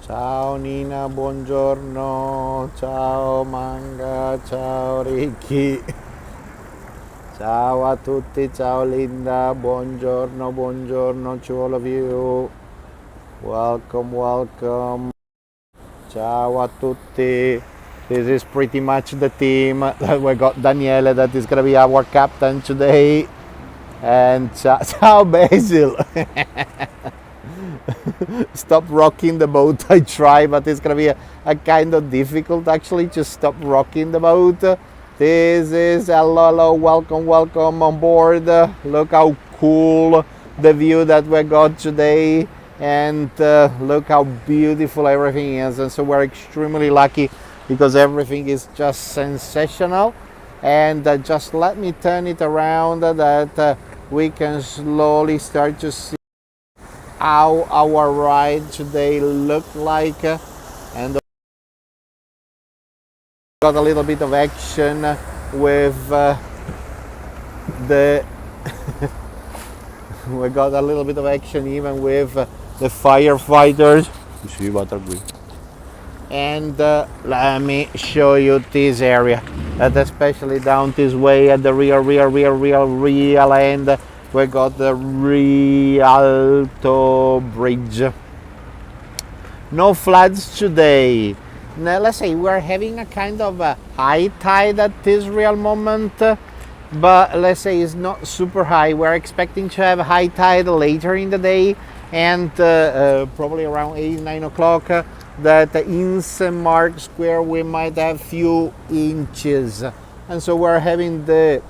Ciao Nina, buongiorno. Ciao Manga, ciao Ricky. Ciao a tutti, ciao Linda, buongiorno, buongiorno to all of you. Welcome, welcome. Ciao a tutti. This is pretty much the team. We got Daniele that is gonna be our captain today. And ciao Basil. Stop rocking the boat. I try, but it's gonna be a kind of difficult actually to stop rocking the boat. This is hello, welcome, welcome on board. Look how cool the view that we got today, and look how beautiful everything is. And so we're extremely lucky because everything is just sensational. And just let me turn it around that we can slowly start to see how our ride today looked like, and got a little bit of action with the we got a little bit of action even with the firefighters. You see what agree. And let me show you this area, that especially down this way at the real end we got the Rialto Bridge. No floods today. Now, let's say we're having a kind of a high tide at this real moment, but let's say it's not super high. We're expecting to have high tide later in the day, and probably around 8-9 o'clock that in St. Mark Square we might have few inches. And so we're having the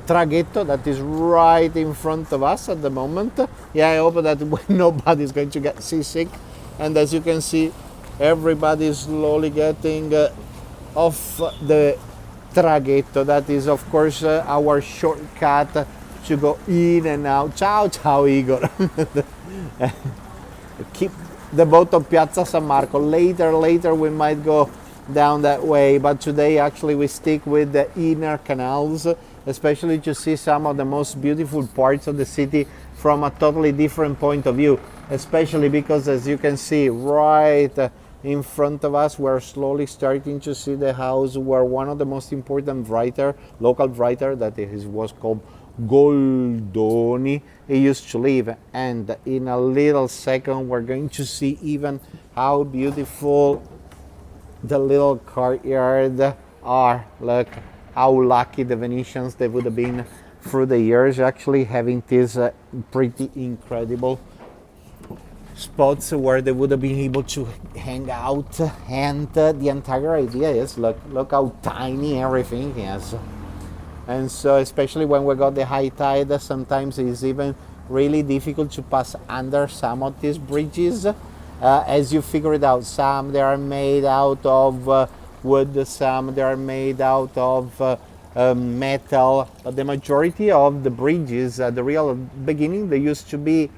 traghetto that is right in front of us at the moment. Yeah, I hope that nobody's going to get seasick. And as you can see, everybody is slowly getting off the traghetto. That is, of course, our shortcut to go in and out. Ciao, ciao, Igor. Keep the boat of Piazza San Marco. Later we might go down that way, but today actually we stick with the inner canals, especially to see some of the most beautiful parts of the city from a totally different point of view, especially because, as you can see right in front of us, we're slowly starting to see the house where one of the most important local writer, that was called Goldoni, he used to live. And in a little second we're going to see even how beautiful the little courtyard are. Look how lucky the Venetians they would have been through the years actually having these pretty incredible spots where they would have been able to hang out. And the entire idea is look how tiny everything is. And so especially when we got the high tide, sometimes it's even really difficult to pass under some of these bridges. As you figure it out, some they are made out of wood, some they are made out of metal, but the majority of the bridges at the real beginning they used to be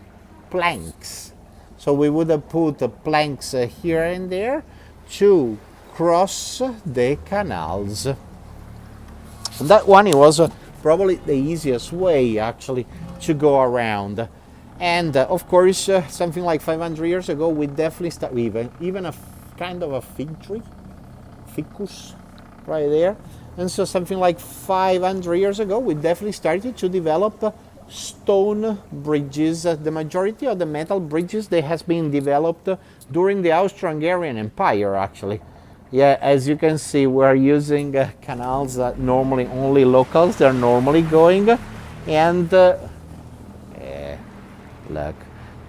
planks. So we would have put planks here and there to cross the canals. That one it was probably the easiest way actually to go around. And of course, something like 500 years ago, we definitely started even a kind of a fig tree, ficus, right there. And so something like 500 years ago, we definitely started to develop stone bridges. The majority of the metal bridges, they has been developed during the Austro-Hungarian Empire, actually. Yeah, as you can see, we're using canals that normally only locals they're normally going, and look,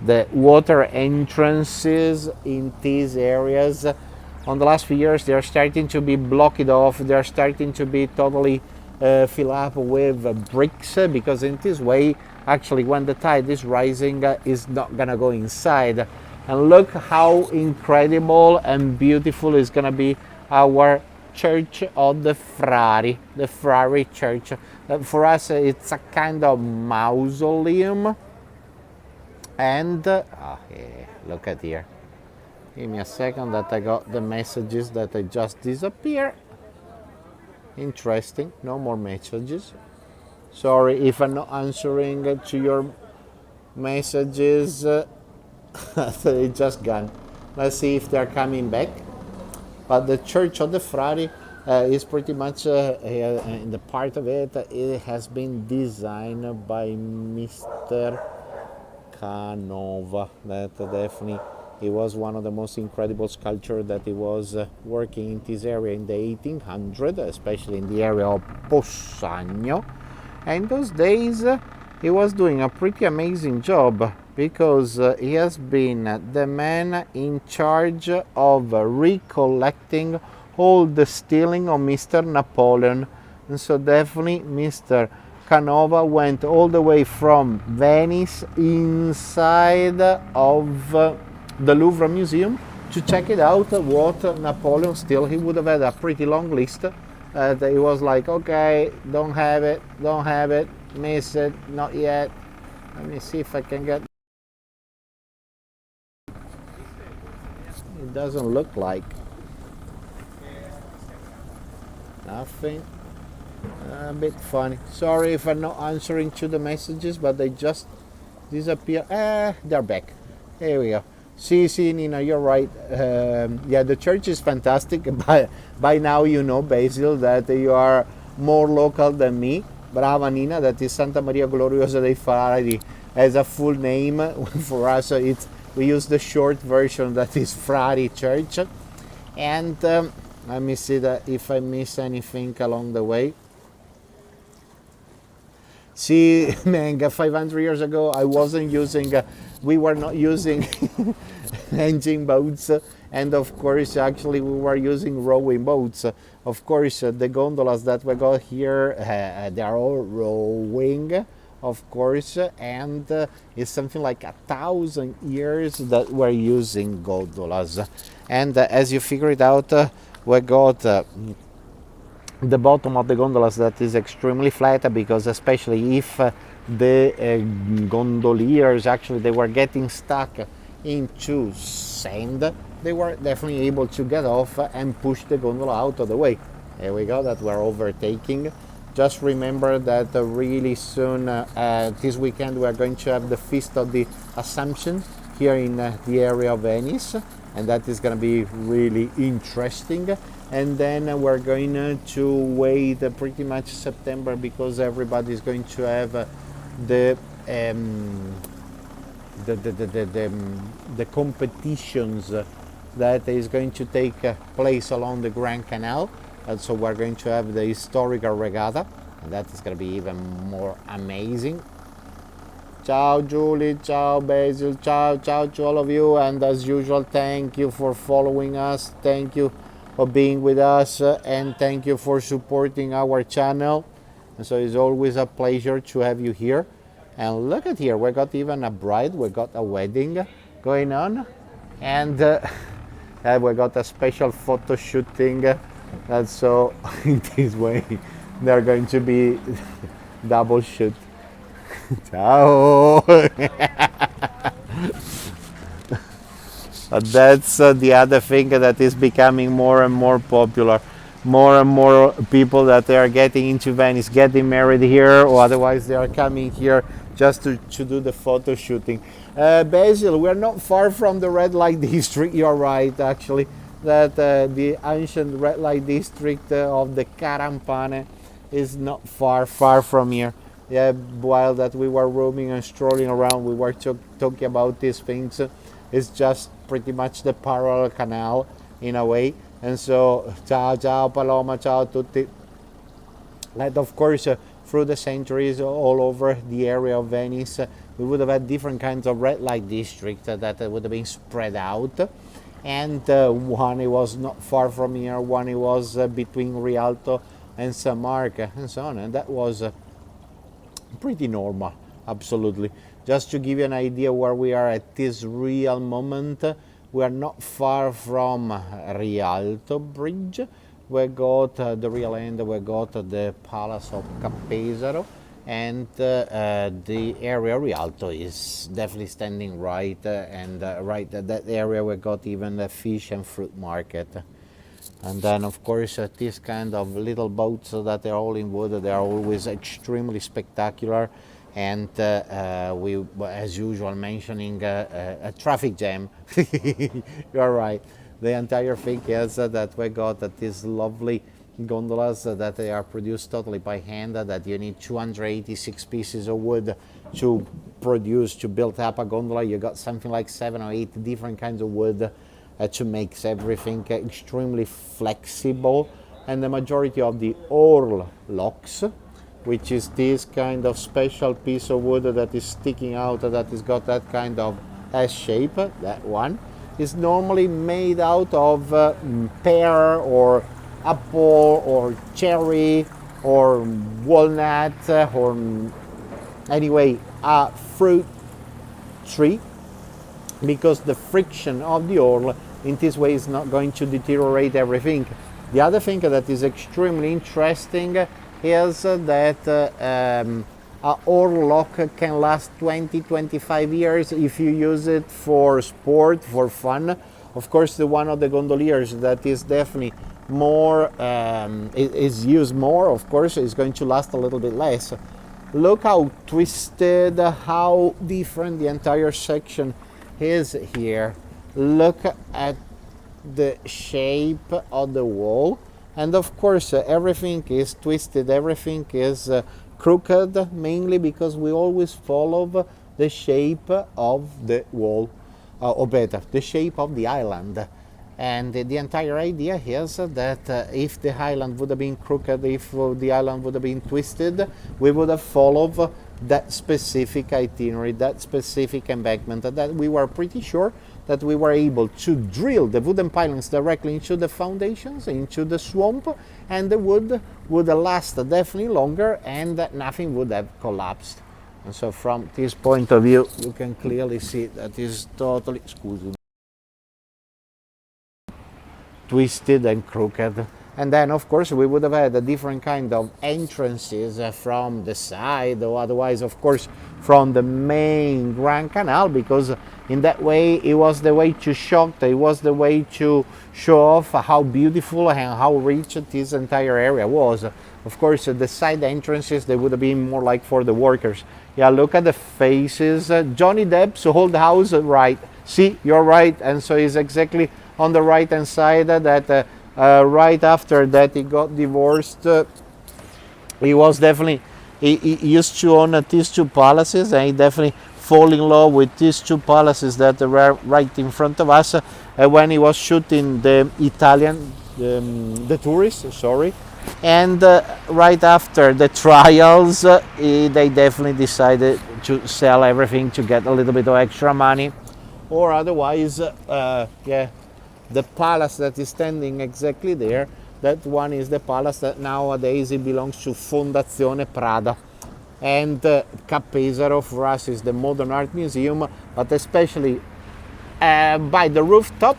the water entrances in these areas on the last few years they're starting to be blocked off. They're starting to be totally filled up with bricks, because in this way actually when the tide is rising is not gonna go inside. And look how incredible and beautiful is gonna be our church of the Ferrari church. For us it's a kind of mausoleum. And look at here. Give me a second that I got the messages that I just disappear. Interesting, no more messages. Sorry if I'm not answering to your messages. It just gone. Let's see if they're coming back. But the Church of the Frari is pretty much in the part of it. It has been designed by Mr. Canova. That definitely, it was one of the most incredible sculptures that he was working in this area in the 1800s, especially in the area of Possagno. And in those days, he was doing a pretty amazing job because he has been the man in charge of recollecting all the stealing of Mr. Napoleon. And so definitely Mr. Canova went all the way from Venice inside of the Louvre Museum to check it out what Napoleon stole. He would have had a pretty long list. He was like, okay, don't have it, miss it, not yet. Let me see if I can get. It doesn't look like nothing. A bit funny. Sorry if I'm not answering to the messages, but they just disappear. They're back. Here we go. See, Nina, you're right. Yeah, the church is fantastic. By now you know, Basil, that you are more local than me. Brava, Nina. That is Santa Maria Gloriosa dei Ferrari as a full name. For us, we use the short version that is Frari Church. And let me see that if I miss anything along the way. See, man, 500 years ago, I wasn't using, we were not using engine boats. And of course, actually, we were using rowing boats. Of course, the gondolas that we got here, they are all rowing, of course. And it's something like 1,000 years that we're using gondolas. And as you figure it out, we got the bottom of the gondolas that is extremely flat, because especially if the gondoliers actually they were getting stuck into sand, they were definitely able to get off and push the gondola out of the way. Here we go, that we're overtaking. Just remember that really soon, this weekend, we are going to have the Feast of the Assumption here in the area of Venice, and that is going to be really interesting. And then we're going to wait pretty much September, because everybody is going to have the competitions that is going to take place along the Grand Canal. And so we're going to have the historical regatta, and that is going to be even more amazing. Ciao Julie, ciao Basil, ciao to all of you, and as usual, thank you for following us, thank you for being with us, and thank you for supporting our channel. And so it's always a pleasure to have you here. And look at here, we got even a bride, we got a wedding going on, and we got a special photo shooting. And so in this way they're going to be double shoot. Ciao. That's the other thing that is becoming more and more popular. More and more people that they are getting into Venice, getting married here, or otherwise they are coming here just to do the photo shooting. Basil, we're not far from the red light district. You're right, actually, that the ancient red light district of the Carampane is not far from here. Yeah, while that we were roaming and strolling around, we were talking about these things. It's just pretty much the parallel canal in a way. And so, ciao Paloma, ciao tutti. And of course, through the centuries, all over the area of Venice, we would have had different kinds of red light districts that would have been spread out. And one it was not far from here, one it was between Rialto and San Marco, and so on. And that was pretty normal, absolutely. Just to give you an idea where we are at this real moment, we are not far from Rialto Bridge. We got the real end, we got the Palace of Campesaro, and the area Rialto is definitely standing right, and right at that area we got even the fish and fruit market. And then of course these kind of little boats that are all in wood, they are always extremely spectacular. and we, as usual, mentioning a traffic jam. You're right. The entire thing is that we got these lovely gondolas that they are produced totally by hand, that you need 286 pieces of wood to produce, to build up a gondola. You got something like 7 or 8 different kinds of wood to make everything extremely flexible. And the majority of the oar locks, which is this kind of special piece of wood that is sticking out, that has got that kind of S shape, that one, is normally made out of pear or apple or cherry or walnut or anyway a fruit tree, because the friction of the oar in this way is not going to deteriorate everything. The other thing that is extremely interesting is that a oar lock can last 20-25 years if you use it for sport, for fun. Of course, the one of the gondoliers that is definitely more is used more, of course, is going to last a little bit less. Look how twisted, how different the entire section is here. Look at the shape of the wall, and of course everything is twisted, everything is crooked, mainly because we always follow the shape of the wall, or better, the shape of the island. And the entire idea is that if the island would have been crooked, if the island would have been twisted, we would have followed that specific itinerary, that specific embankment, that we were pretty sure that we were able to drill the wooden pylons directly into the foundations, into the swamp, and the wood would last definitely longer and nothing would have collapsed. And so from this point of view, you can clearly see that is totally, twisted and crooked. And then of course we would have had a different kind of entrances from the side, or otherwise of course from the main Grand Canal, because in that way it was the way to show, it was the way to show off how beautiful and how rich this entire area was. Of course the side entrances, they would have been more like for the workers. Yeah, look at the faces. Johnny Depp's old house, right? See, you're right, and so it's exactly on the right hand side that right after that he got divorced. He was definitely, he used to own these two palaces, and he definitely fall in love with these two palaces that were right in front of us when he was shooting the the tourists, sorry. And right after the trials, they definitely decided to sell everything to get a little bit of extra money, or otherwise, yeah. The palace that is standing exactly there, that one is the palace that nowadays it belongs to Fondazione Prada. And Cap Pesaro for us is the Modern Art Museum, but especially by the rooftop,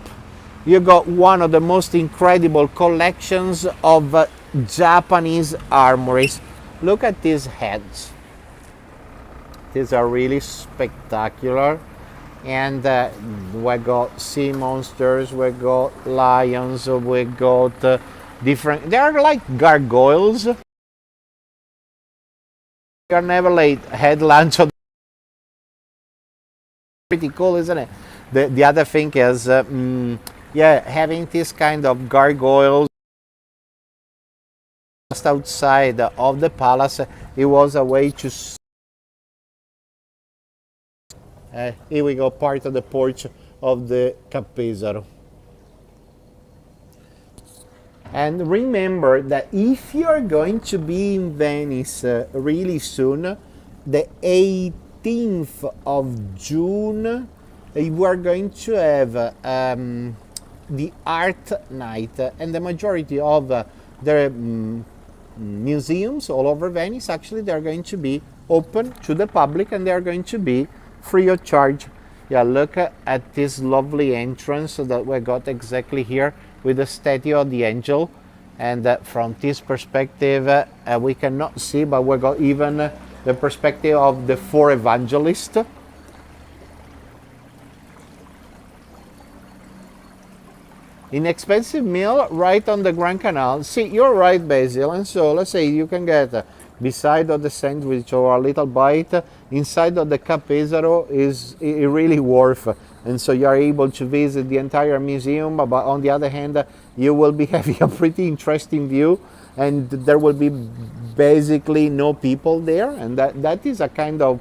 you got one of the most incredible collections of Japanese armories. Look at these heads. These are really spectacular. And we got sea monsters, we got lions, we got different, they are like gargoyles. They are never late, head lunch. Pretty cool, isn't it? The other thing is, yeah, having this kind of gargoyles just outside of the palace, it was a way to here we go, part of the porch of the Cap Pesaro. And remember that if you're going to be in Venice really soon, the 18th of June, we are going to have the art night, and the majority of the museums all over Venice, actually, they're going to be open to the public, and they're going to be free of charge. Yeah, look at this lovely entrance that we got exactly here with the statue of the angel. And from this perspective, we cannot see, but we got even the perspective of the 4 evangelists. Inexpensive meal right on the Grand Canal. See, you're right, Basil. And so let's say you can get beside of the sandwich or a little bite, inside of the Cappesaro is really worth. And so you are able to visit the entire museum, but on the other hand, you will be having a pretty interesting view, and there will be basically no people there, and that is a kind of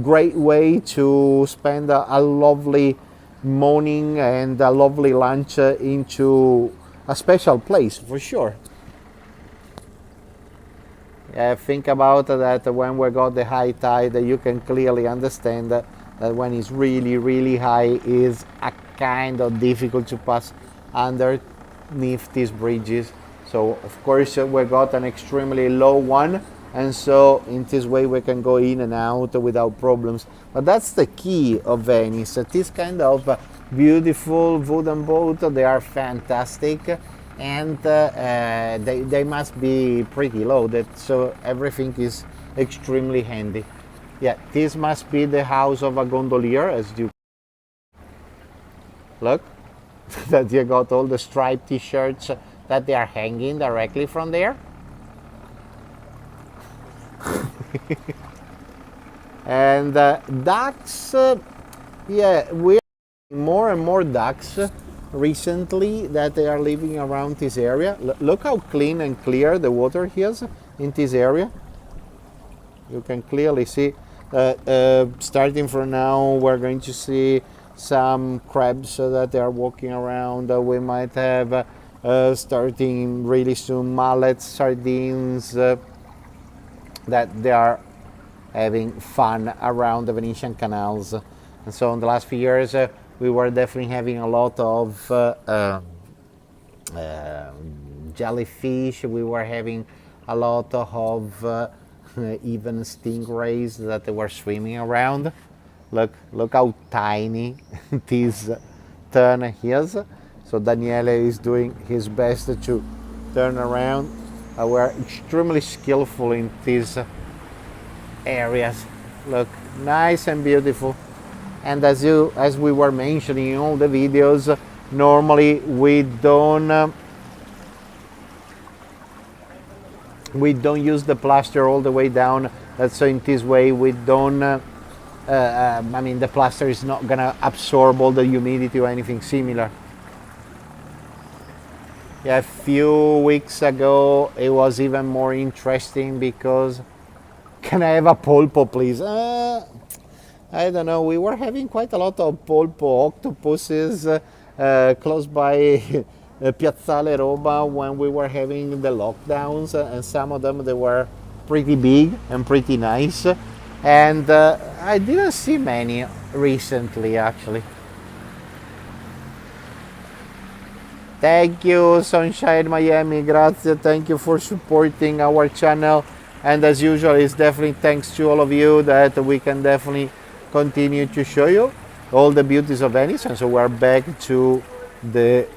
great way to spend a lovely morning and a lovely lunch into a special place for sure. Think about that when we got the high tide, you can clearly understand that when it's really, really high, is a kind of difficult to pass underneath these bridges. So of course we got an extremely low one, and so in this way we can go in and out without problems. But that's the key of Venice. This kind of beautiful wooden boat, they are fantastic, and they must be pretty loaded, so everything is extremely handy. Yeah, this must be the house of a gondolier, as you look. That you got all the striped t-shirts that they are hanging directly from there. And ducks, yeah, we're more and more ducks recently that they are living around this area. Look how clean and clear the water is in this area. You can clearly see, starting from now, we're going to see some crabs that they are walking around. We might have, starting really soon, mullets, sardines, that they are having fun around the Venetian canals. And so in the last few years, we were definitely having a lot of jellyfish. We were having a lot of even stingrays that they were swimming around. Look how tiny this turn is. So Daniele is doing his best to turn around. We're extremely skillful in these areas. Look, nice and beautiful. And as we were mentioning in all the videos, normally we don't use the plaster all the way down. So in this way we don't. I mean, the plaster is not gonna absorb all the humidity or anything similar. Yeah, a few weeks ago it was even more interesting because, can I have a polpo, please? I don't know, we were having quite a lot of polpo octopuses close by Piazzale Roma when we were having the lockdowns, and some of them, they were pretty big and pretty nice, and I didn't see many recently actually. Thank you, Sunshine Miami, grazie, thank you for supporting our channel, and as usual, it's definitely thanks to all of you that we can definitely continue to show you all the beauties of Venice. And so we're back to the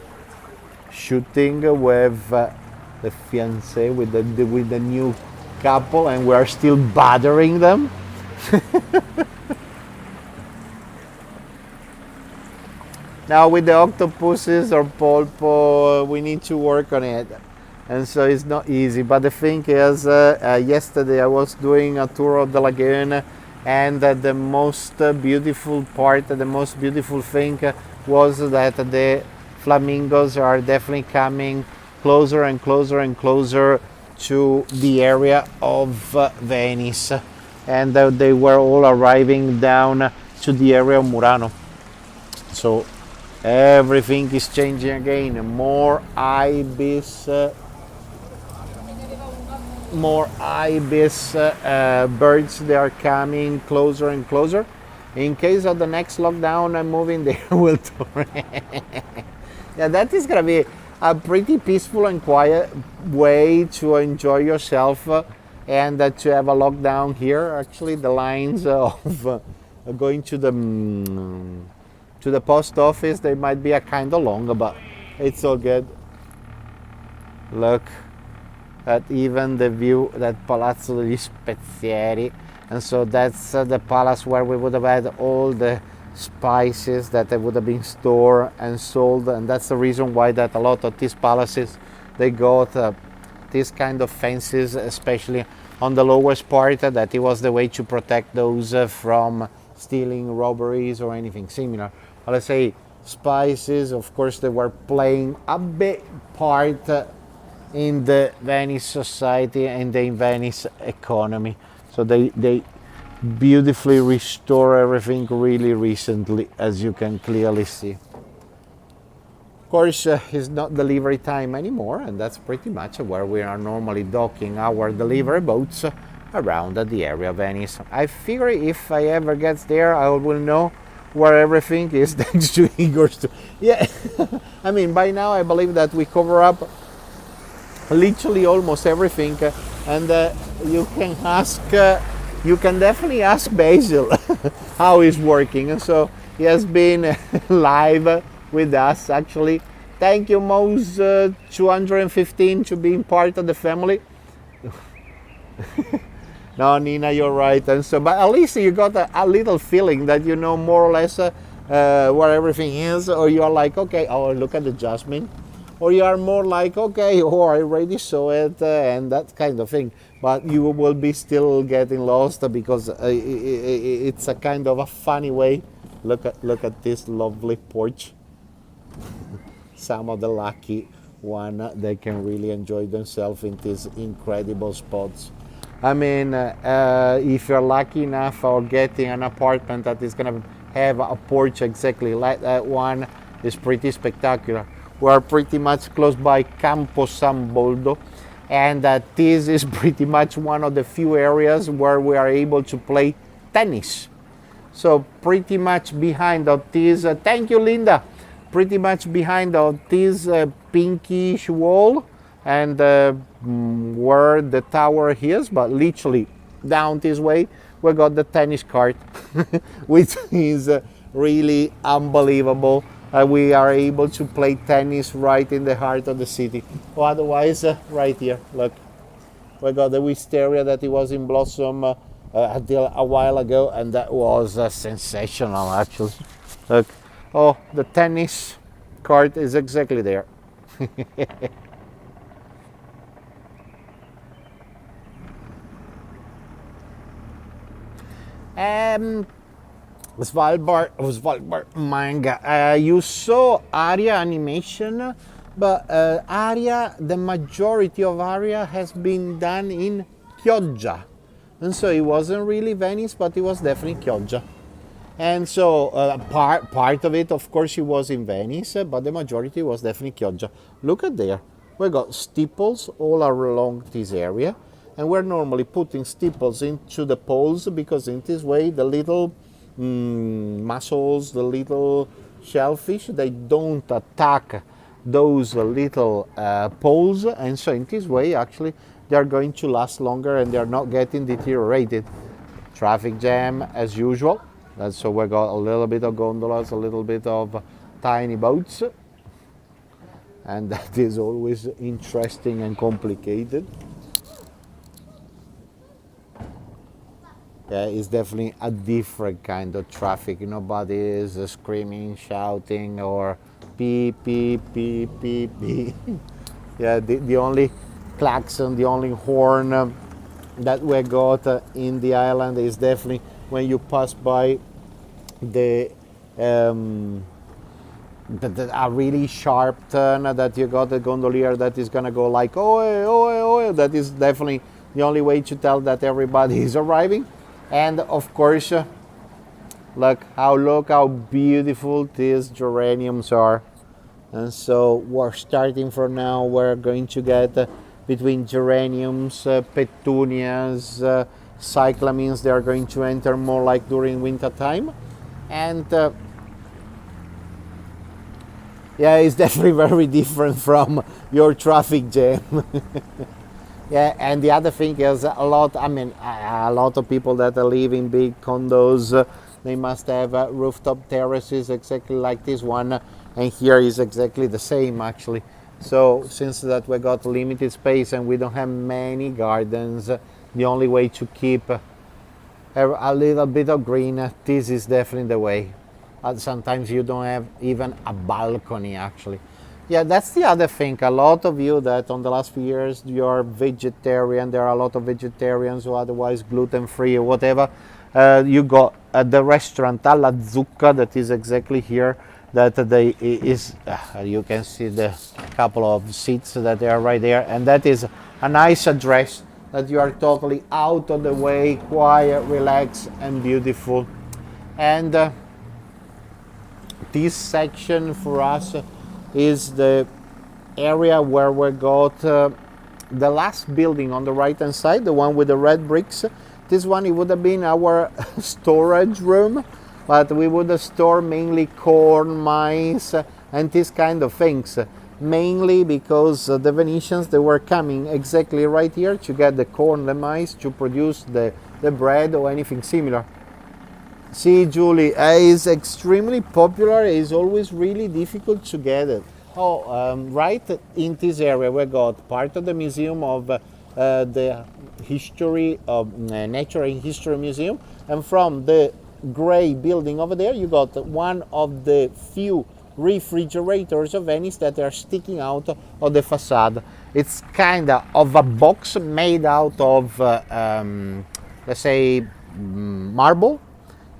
shooting with the fiancé, with the new couple, and we are still bothering them. Now with the octopuses or polpo, we need to work on it, and so it's not easy. But the thing is, yesterday I was doing a tour of the lagoon, and the most beautiful part, the most beautiful thing was that the flamingos are definitely coming closer and closer and closer to the area of Venice, and they were all arriving down to the area of Murano. So everything is changing again. More ibis birds, they are coming closer and closer. In case of the next lockdown, I'm moving there will tour. Yeah, that is gonna be a pretty peaceful and quiet way to enjoy yourself, and to have a lockdown here. Actually, the lines of going to the post office, they might be a kind of long, but it's all good. Look at even the view, that Palazzo degli Spezieri, and so that's the palace where we would have had all the spices that they would have been stored and sold, and that's the reason why that a lot of these palaces, they got these kind of fences, especially on the lowest part, that it was the way to protect those from stealing, robberies, or anything similar. But let's say spices, of course, they were playing a big part in the Venice society and the Venice economy. So they beautifully restore everything really recently, as you can clearly see. Of course, it's not delivery time anymore, and that's pretty much where we are normally docking our delivery boats around the area of Venice. I figure if I ever get there, I will know where everything is thanks to Igor's. Yeah, I mean, by now I believe that we cover up literally almost everything, and you can definitely ask Basil how he's working. And so he has been live with us actually. Thank you, Mo's 215, to being part of the family. No, Nina, you're right. And so, but at least you got a little feeling that you know more or less where everything is, or you are like, okay, oh, look at the jasmine, or you are more like, okay, oh, I already saw it, and that kind of thing. But you will be still getting lost because it's a kind of a funny way. Look at this lovely porch. Some of the lucky one, they can really enjoy themselves in these incredible spots. I mean, if you're lucky enough or getting an apartment that is going to have a porch exactly like that one, is pretty spectacular. We are pretty much close by Campo San Boldo, and this is pretty much one of the few areas where we are able to play tennis. So pretty much behind of this, thank you, Linda, pretty much behind of this pinkish wall, and where the tower is, but literally down this way, we got the tennis court, which is really unbelievable. We are able to play tennis right in the heart of the city. Or otherwise, right here, look, we got the wisteria that it was in blossom until a while ago, and that was sensational actually. Look, oh, the tennis court is exactly there. Svalbard manga. You saw Aria animation, but Aria, the majority of Aria has been done in Chioggia, and so it wasn't really Venice, but it was definitely Chioggia. And so part of it, of course, it was in Venice, but the majority was definitely Chioggia. Look at there, we got steeples all along this area. And we're normally putting steeples into the poles because in this way the little mussels, the little shellfish, they don't attack those little poles, and so in this way actually they are going to last longer and they are not getting deteriorated. Traffic jam as usual, and so we got a little bit of gondolas, a little bit of tiny boats, and that is always interesting and complicated. Yeah, it's definitely a different kind of traffic. Nobody is screaming, shouting, or beep, beep, beep, beep, beep. Yeah, the only klaxon, the only horn that we got in the island is definitely when you pass by a really sharp turn that you got a gondolier that is gonna go like, oh, oh, oh. That is definitely the only way to tell that everybody is arriving. And of course, look how beautiful these geraniums are. And so we're starting from now. We're going to get between geraniums, petunias, cyclamens. They are going to enter more like during winter time. And yeah, it's definitely very different from your traffic jam. Yeah, and the other thing is a lot of people that live in big condos, they must have rooftop terraces exactly like this one, and here is exactly the same actually. So since that we got limited space and we don't have many gardens, the only way to keep a little bit of green, this is definitely the way. Sometimes you don't have even a balcony actually. Yeah, that's the other thing. A lot of you that on the last few years you're vegetarian. There are a lot of vegetarians or otherwise gluten free or whatever. You got at the restaurant Alla Zucca that is exactly here. That they is you can see the couple of seats that they are right there, and that is a nice address that you are totally out of the way, quiet, relaxed, and beautiful. And this section for us is the area where we got the last building on the right hand side, the one with the red bricks. This one, it would have been our storage room, but we would store mainly corn, maize, and these kind of things. Mainly because the Venetians, they were coming exactly right here to get the corn, the maize, to produce the bread or anything similar. See, Julie, is extremely popular. It's always really difficult to get it. Right in this area, we got part of the museum of the history of Natural History Museum, and from the gray building over there, you got one of the few refrigerators of Venice that are sticking out of the facade. It's kind of a box made out of, let's say, marble,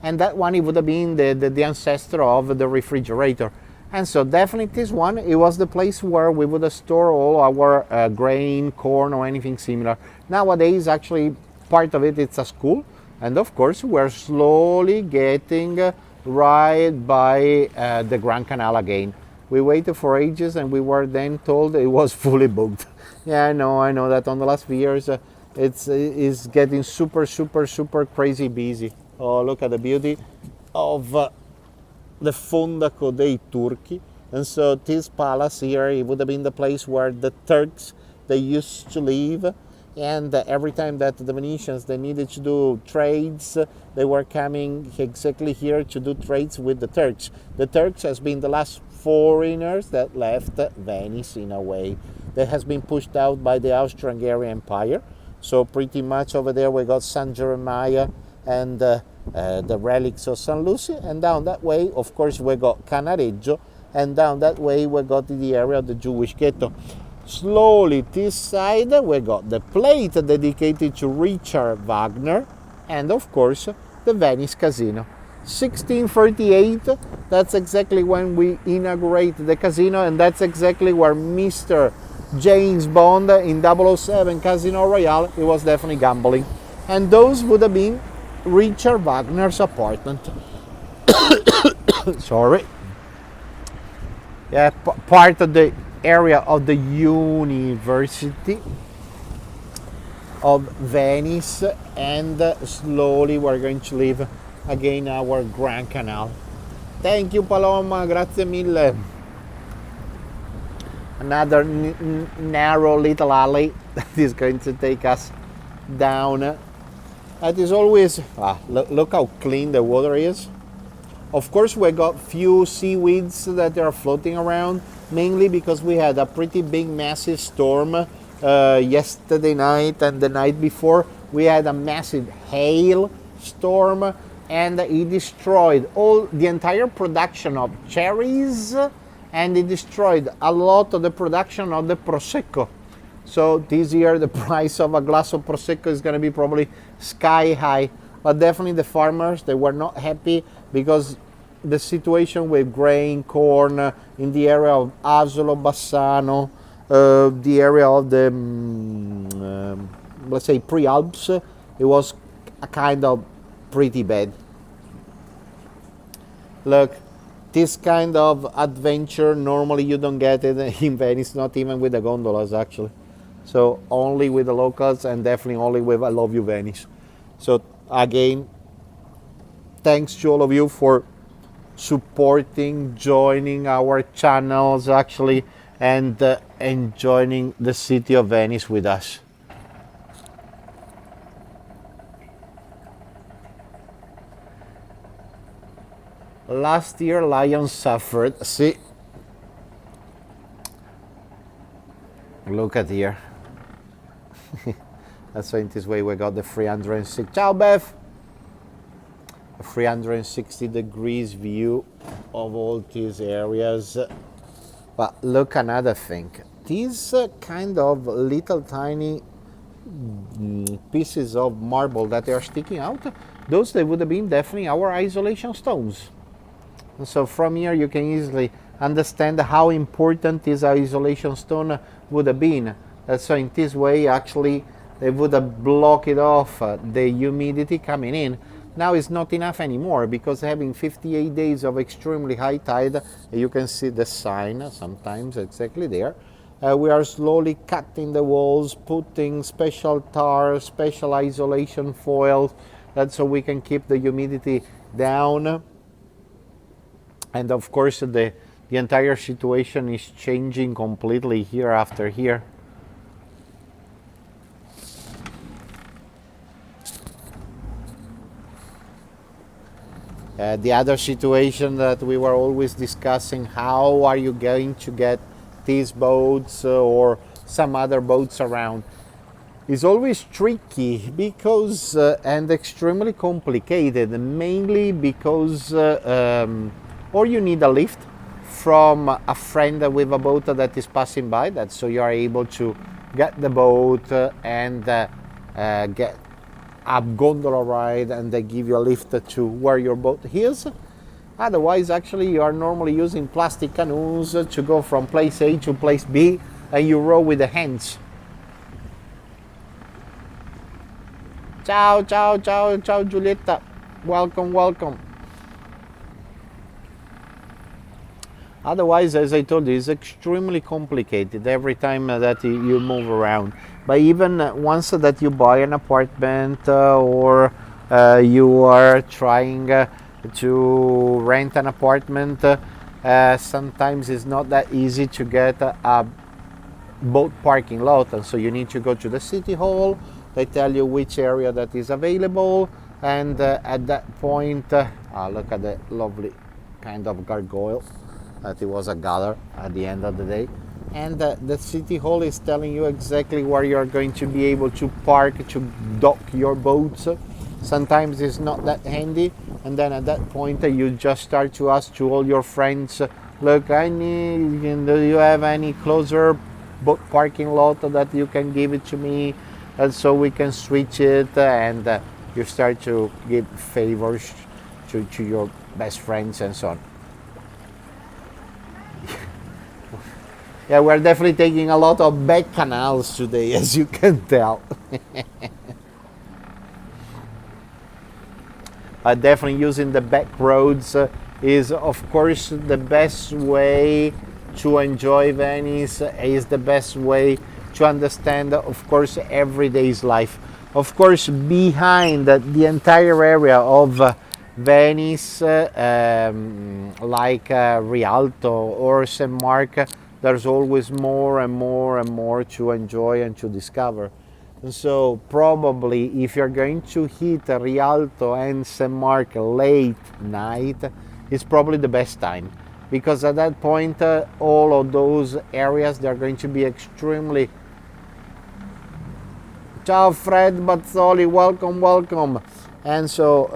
and that one, it would have been the ancestor of the refrigerator. And so definitely this one, it was the place where we would store all our grain, corn, or anything similar. Nowadays, actually, part of it, it's a school. And of course, we're slowly getting right by the Grand Canal again. We waited for ages and we were then told it was fully booked. Yeah, I know that on the last few years, it's getting super crazy busy. Oh, look at the beauty of the Fondaco dei Turchi. And so this palace here, it would have been the place where the Turks, they used to live. And every time that the Venetians, they needed to do trades, they were coming exactly here to do trades with the Turks. The Turks has been the last foreigners that left Venice in a way. That has been pushed out by the Austro-Hungarian Empire. So pretty much over there we got San Jeremiah and the relics of San Lucy. And down that way, of course, we got Canareggio. And down that way we got the area of the Jewish ghetto. Slowly this side we got the plate dedicated to Richard Wagner, and of course the Venice Casino. 1638, that's exactly when we inaugurate the casino, and that's exactly where Mr. James Bond in 007 Casino Royale, he was definitely gambling. And those would have been Richard Wagner's apartment. Sorry. Yeah, part of the area of the University of Venice, and slowly we're going to leave again our Grand Canal. Thank you, Paloma, grazie mille. Another narrow little alley that is going to take us down. That is always, look how clean the water is. Of course, we got few seaweeds that are floating around, mainly because we had a pretty big, massive storm yesterday night and the night before. We had a massive hail storm, and it destroyed the entire production of cherries, and it destroyed a lot of the production of the Prosecco. So this year, the price of a glass of Prosecco is going to be probably sky high. But definitely the farmers, they were not happy because the situation with grain, corn in the area of Asolo, Bassano, the area of the, let's say, Pre-Alps, it was a kind of pretty bad. Look, this kind of adventure, normally you don't get it in Venice, not even with the gondolas actually. So only with the locals, and definitely only with I Love You Venice. So again, thanks to all of you for supporting, joining our channels actually, and joining the city of Venice with us. Last year, Lions suffered. See, look at here. That's why in this way we got the 360. Ciao, Beth. A 360 degrees view of all these areas. But look, another thing. These kind of little tiny pieces of marble that they are sticking out, those they would have been definitely our isolation stones. And so from here you can easily understand how important this isolation stone would have been. So in this way, actually, they would have blocked off the humidity coming in. Now it's not enough anymore because having 58 days of extremely high tide, you can see the sign sometimes exactly there. We are slowly cutting the walls, putting special tar, special isolation foil, that's so we can keep the humidity down. And of course, the entire situation is changing completely here after here. The other situation that we were always discussing, how are you going to get these boats or some other boats around, is always tricky because and extremely complicated, mainly because or you need a lift from a friend with a boat that is passing by, that so you are able to get the boat and get a gondola ride, and they give you a lift to where your boat is. Otherwise, actually, you are normally using plastic canoes to go from place A to place B, and you row with the hands. Ciao, ciao, ciao, ciao, Giulietta. Welcome, welcome. Otherwise, as I told you, it's extremely complicated every time that you move around. But even once that you buy an apartment or you are trying to rent an apartment, sometimes it's not that easy to get a boat parking lot, and so you need to go to the city hall. They tell you which area that is available, and at that point, look at the lovely kind of gargoyle. That it was a gather at the end of the day, and the city hall is telling you exactly where you're going to be able to park, to dock your boats. Sometimes it's not that handy, and then at that point you just start to ask to all your friends, look, do you have any closer boat parking lot that you can give it to me, and so we can switch it, and you start to give favors to your best friends and so on. Yeah, we're definitely taking a lot of back canals today, as you can tell. Definitely using the back roads is, of course, the best way to enjoy Venice, is the best way to understand, of course, everyday's life. Of course, behind the entire area of Venice, like Rialto or St. Mark, there's always more and more and more to enjoy and to discover. And so probably if you're going to hit Rialto and St. Mark late night, it's probably the best time, because at that point all of those areas, they're going to be extremely... Ciao Fred Bazzoli, welcome, welcome. And so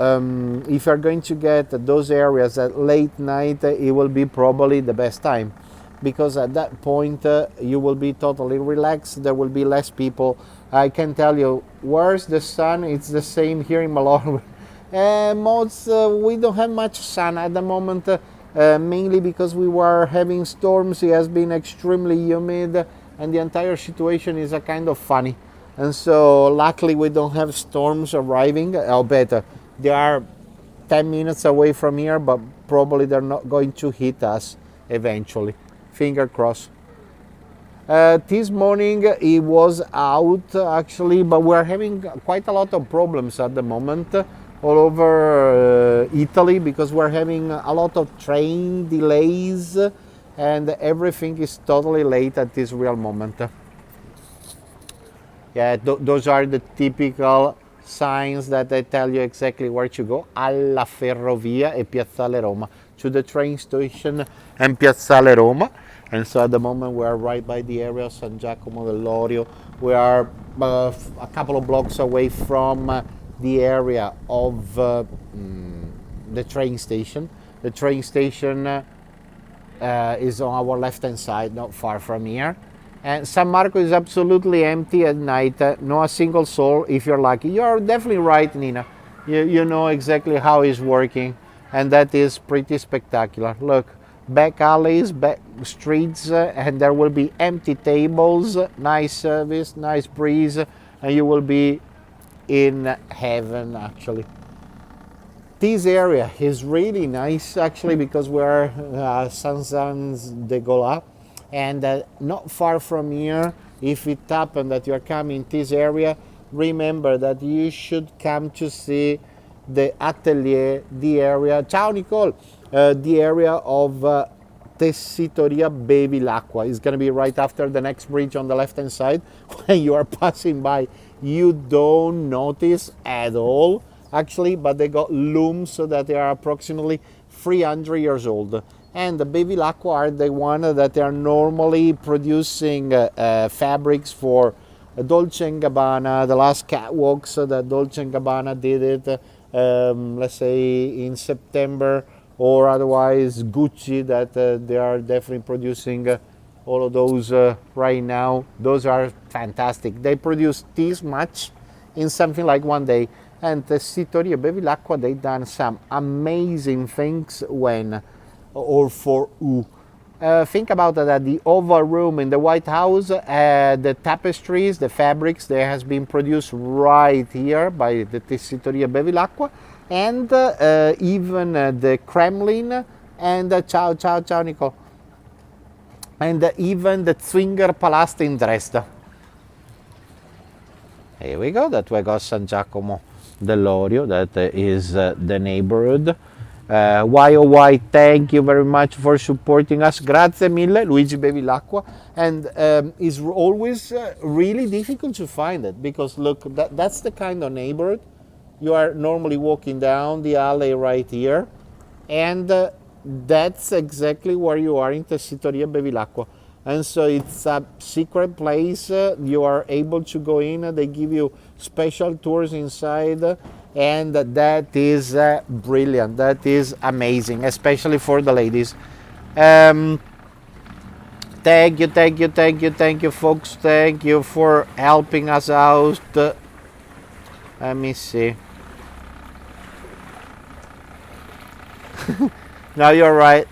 if you're going to get those areas at late night, it will be probably the best time, because at that point you will be totally relaxed. There will be less people. I can tell you, where's the sun? It's the same here in Malone. We don't have much sun at the moment, mainly because we were having storms. It has been extremely humid, and the entire situation is a kind of funny. And so luckily we don't have storms arriving. Or better, they are 10 minutes away from here, but probably they're not going to hit us eventually. Finger crossed. This morning it was out actually, but we're having quite a lot of problems at the moment all over Italy, because we're having a lot of train delays and everything is totally late at this real moment. Yeah, those are the typical signs that they tell you exactly where to go. Alla Ferrovia e Piazzale Roma, to the train station and Piazzale Roma. And so at the moment we are right by the area of San Giacomo dell'Orio. We are a couple of blocks away from the area of the train station. The train station is on our left hand side, not far from here. And San Marco is absolutely empty at night, not a single soul if you're lucky. You're definitely right, Nina. You know exactly how it's working, and that is pretty spectacular. Look, back alleys, back streets, and there will be empty tables, nice service, nice breeze, and you will be in heaven actually. This area is really nice actually because we're Saint-Jean-de-Gaulle, and not far from here, if it happens that you're coming this area, remember that you should come to see the atelier, the area, ciao Nicole, the area of Tessitoria Bevilacqua. It's going to be right after the next bridge on the left hand side. When you are passing by, you don't notice at all actually, but they got looms so that they are approximately 300 years old. And the Bevilacqua are the one that are normally producing fabrics for Dolce & Gabbana, the last catwalks that Dolce & Gabbana did it, let's say in September, or otherwise Gucci that they are definitely producing all of those right now. Those are fantastic. They produce this much in something like one day. And the Tessitoria Bevilacqua, they done some amazing things when or for who. Think about that the Oval Room in the White House, the tapestries, the fabrics, they has been produced right here by the Tessitoria Bevilacqua, and even the Kremlin, and ciao Nicole, and even the Zwinger Palast in Dresden. Here we go, that we got San Giacomo dell'Orio, that is the neighborhood. YOY, thank you very much for supporting us. Grazie mille, Luigi Bevilacqua. And it's always really difficult to find it because look, that's the kind of neighborhood. You are normally walking down the alley right here, and that's exactly where you are in Tessitoria Bevilacqua. And so it's a secret place. You are able to go in. They give you special tours inside. And that is brilliant. That is amazing, especially for the ladies. Thank you, folks. Thank you for helping us out. Let me see. Now you're right.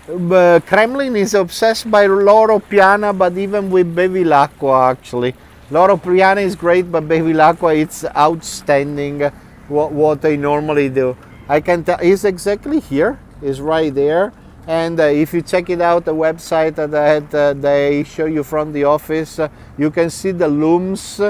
Kremlin is obsessed by Loro Piana, but even with Bevilacqua actually. Loro Piana is great, but Bevilacqua, it's outstanding what they normally do. I can tell, it's exactly here, it's right there. And if you check it out, the website that they show you from the office, you can see the looms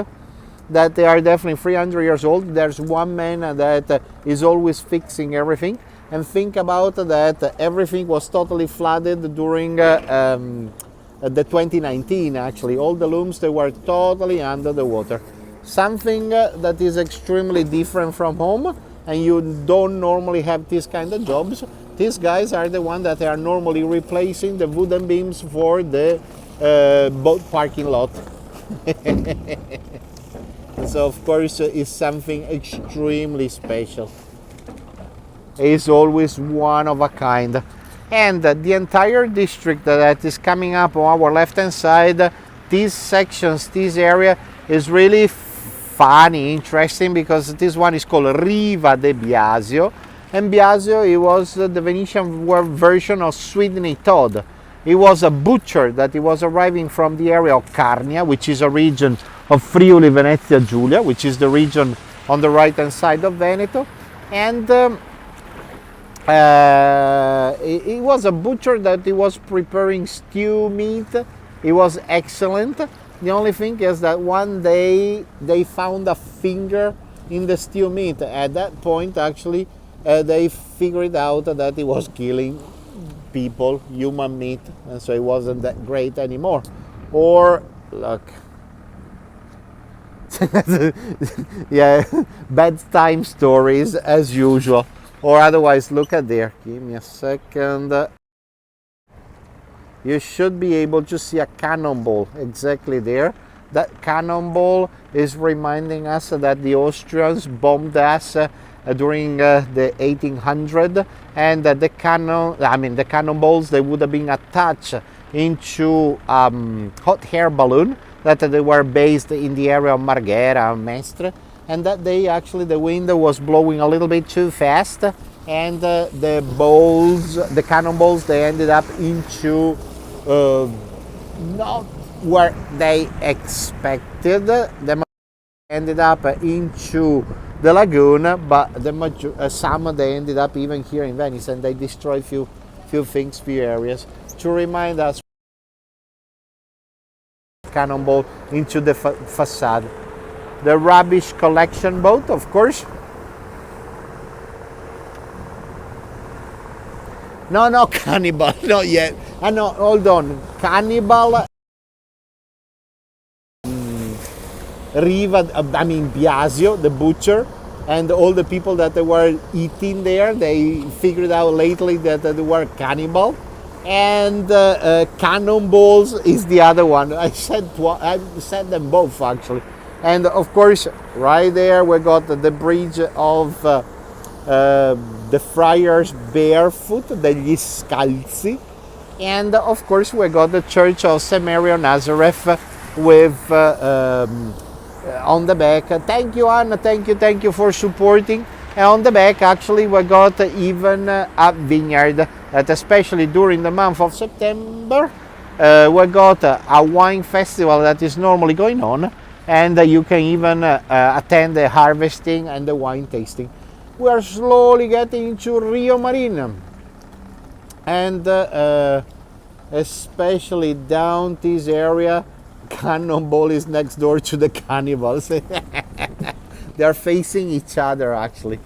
that they are definitely 300 years old. There's one man that is always fixing everything. And think about that, everything was totally flooded during the 2019 actually. All the looms, they were totally under the water. Something that is extremely different from home, and you don't normally have this kind of jobs. These guys are the ones that are normally replacing the wooden beams for the boat parking lot. So of course it's something extremely special. It's always one of a kind. And the entire district that is coming up on our left hand side, these sections, this area is really funny, interesting, because this one is called Riva de Biasio. And Biasio, it was the Venetian version of Sweeney Todd. He was a butcher that he was arriving from the area of Carnia, which is a region of Friuli Venezia Giulia, which is the region on the right hand side of Veneto. And he was a butcher that he was preparing stew meat. It was excellent. The only thing is that one day they found a finger in the stew meat. At that point, actually, they figured out that he was killing people, human meat, and so it wasn't that great anymore. Or, look, yeah, bedtime stories as usual. Or otherwise, look at there. Give me a second. You should be able to see a cannonball exactly there. That cannonball is reminding us that the Austrians bombed us during the 1800, and the cannonballs, they would have been attached into hot air balloon that they were based in the area of Marghera and Mestre, and that day actually the wind was blowing a little bit too fast, and the cannonballs, they ended up into not where they expected. They ended up into the lagoon, but some they ended up even here in Venice, and they destroyed few things, few areas, to remind us cannonball into the facade. The rubbish collection boat, of course. No, cannibal, not yet. No, hold on. Cannibal. Riva, Biasio, the butcher, and all the people that they were eating there, they figured out lately that they were cannibal. And cannonballs is the other one. I said them both actually. And of course, right there we got the bridge of the friars barefoot, degli scalzi, and of course we got the church of St. Mary of Nazareth with on the back. Thank you, Anna. Thank you for supporting. And on the back, actually, we got even a vineyard that, especially during the month of September, we got a wine festival that is normally going on, and you can even attend the harvesting and the wine tasting. We are slowly getting into Rio Marina, and especially down this area, Cannonball is next door to the cannibals. They are facing each other actually.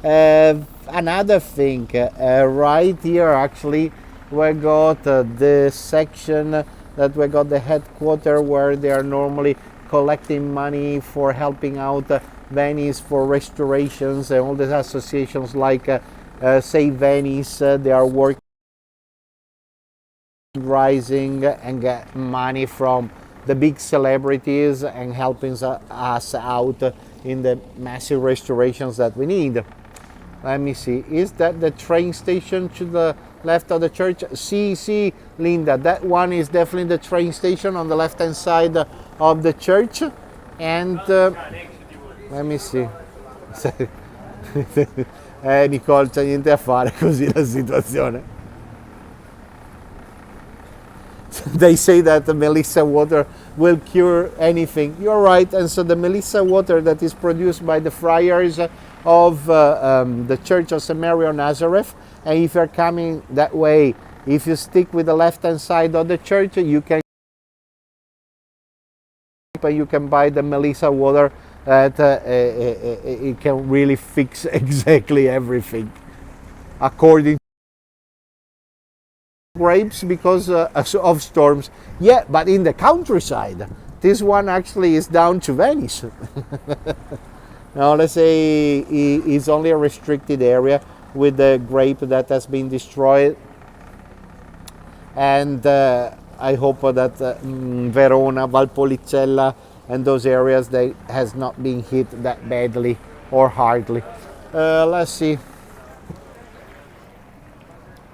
Another thing, right here actually we got the section that we got the headquarters where they are normally collecting money for helping out Venice for restorations, and all the associations like Save Venice, they are working rising and get money from the big celebrities and helping us out in the massive restorations that we need. Let me see, is that the train station to the left of the church? See, Linda, that one is definitely the train station on the left hand side of the church. And let me see. Nicole, c'è niente a fare, così la situazione. They say that the Melissa water will cure anything. You're right, and so the Melissa water that is produced by the friars of the Church of St. Mary of Nazareth, and if you're coming that way, if you stick with the left-hand side of the church, you can buy the Melissa water that it can really fix exactly everything, according grapes because of storms. Yeah, but in the countryside, this one actually is down to Venice. Now let's say it's only a restricted area with the grape that has been destroyed, and I hope that Verona, Valpolicella and those areas, they has not been hit that badly or hardly. Let's see.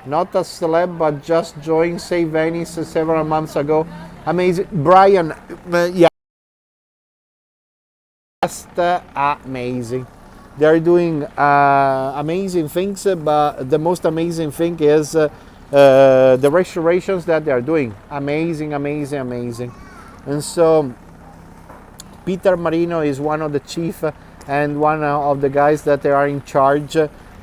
Not a celeb, but just joined Save Venice several months ago. Amazing. Brian, yeah. Just amazing. They're doing amazing things, but the most amazing thing is the restorations that they're doing. Amazing. And so Peter Marino is one of the chief and one of the guys that they are in charge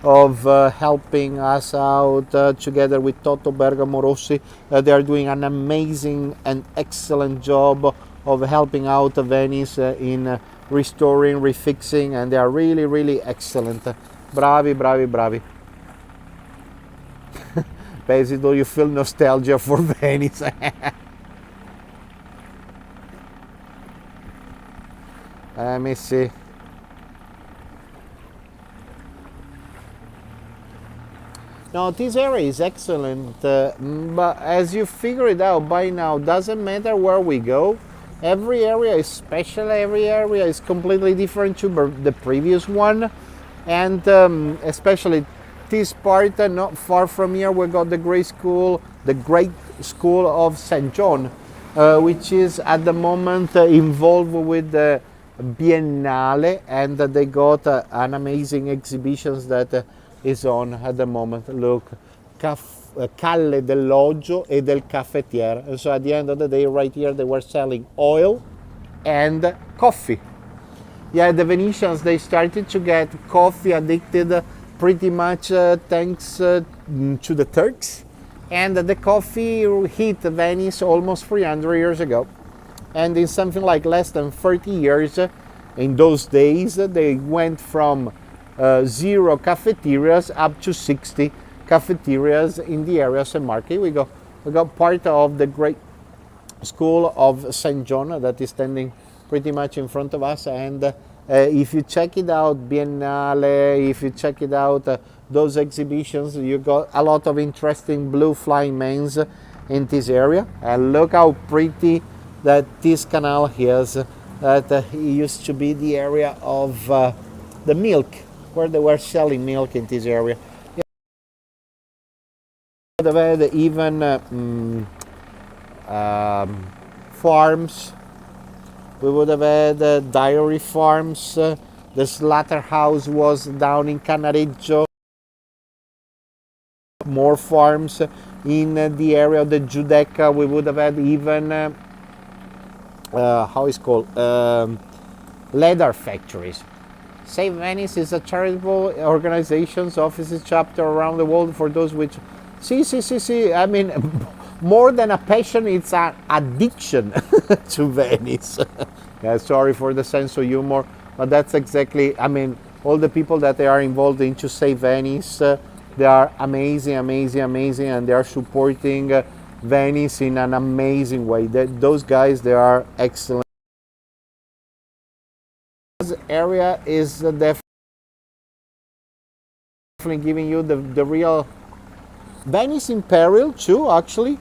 of helping us out together with Toto Bergamo Rossi. They are doing an amazing and excellent job of helping out Venice in restoring, refixing, and they are really excellent. Bravi. Basically, you feel nostalgia for Venice. Let me see. Now, this area is excellent, but as you figure it out by now, doesn't matter where we go. Every area is special, every area is completely different to the previous one. And especially this part, not far from here, we got the great school of St. John, which is at the moment involved with the Biennale, and they got an amazing exhibitions that is on at the moment. Look, Calle dell'Oggio e del Caffettiere. And so at the end of the day, right here, they were selling oil and coffee. Yeah, the Venetians, they started to get coffee addicted pretty much thanks to the Turks. And the coffee hit Venice almost 300 years ago. And in something like less than 30 years, in those days, they went from 0 cafeterias up to 60 cafeterias in the area of St. Marco. We got part of the great school of St. John that is standing pretty much in front of us, and if you check it out, Biennale, if you check it out, those exhibitions, you got a lot of interesting blue flying mans in this area. And look how pretty that this canal is. That it used to be the area of the milk, where they were selling milk in this area. They had even farms. We would have had dairy farms. The slaughterhouse was down in Canareggio. More farms in the area of the Giudecca. We would have had even how is called leather factories. Save Venice is a charitable organization's offices chapter around the world for those which see. I mean, more than a passion, it's an addiction to Venice. Yeah, sorry for the sense of humor, but that's exactly, I mean, all the people that they are involved in to save Venice, they are amazing, and they are supporting Venice in an amazing way. Those guys, they are excellent. This area is definitely giving you the real Venice in peril too, actually.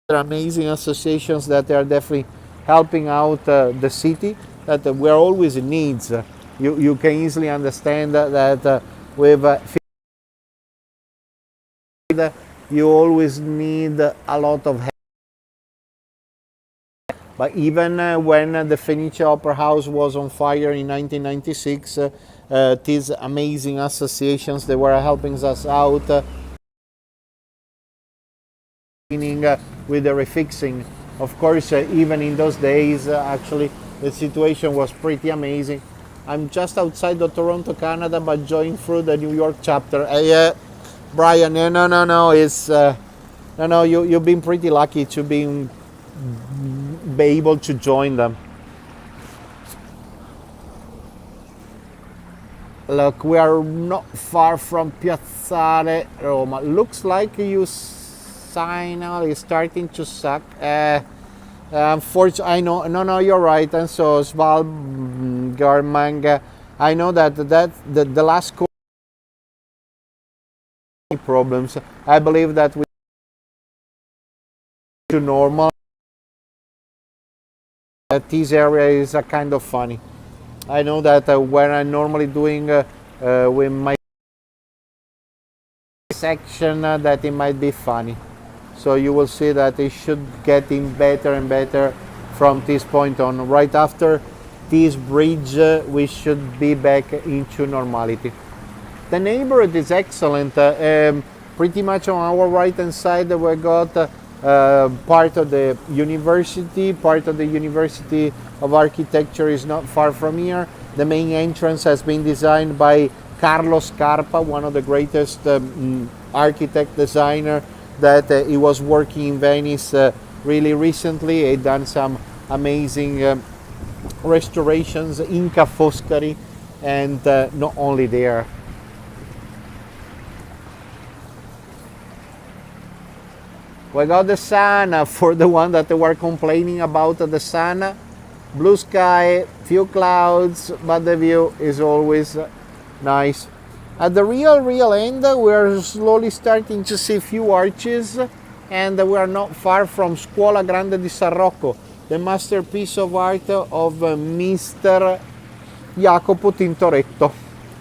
There are amazing associations that are definitely helping out the city, that we're always in needs. You can easily understand that with you always need a lot of help. But even when the Venetian Opera House was on fire in 1996, these amazing associations, they were helping us out with the refixing. Of course, even in those days, actually, the situation was pretty amazing. I'm just outside of Toronto, Canada, but joined through the New York chapter. Brian, no, it's no. You've been pretty lucky to be able to join them. Look, we are not far from Piazzale Roma. Looks like you signal is starting to suck. Unfortunately, I know. No, you're right. And so Svalgarmanga, I know that the last problems. I believe that we to normal. This area is a kind of funny. I know that when I'm normally doing with my section, that it might be funny. So you will see that it should getting better and better from this point on. Right after this bridge, we should be back into normality. The neighborhood is excellent. Pretty much on our right hand side, we got part of the university. Part of the University of Architecture is not far from here. The main entrance has been designed by Carlo Scarpa, one of the greatest architect designer that he was working in Venice really recently. He done some amazing restorations in Ca' Foscari, and not only there. We got the sun, for the one that were complaining about the sun. Blue sky, few clouds, but the view is always nice. At the real end, we're slowly starting to see few arches, and we are not far from Scuola Grande di San Rocco, the masterpiece of art of Mr. Jacopo Tintoretto.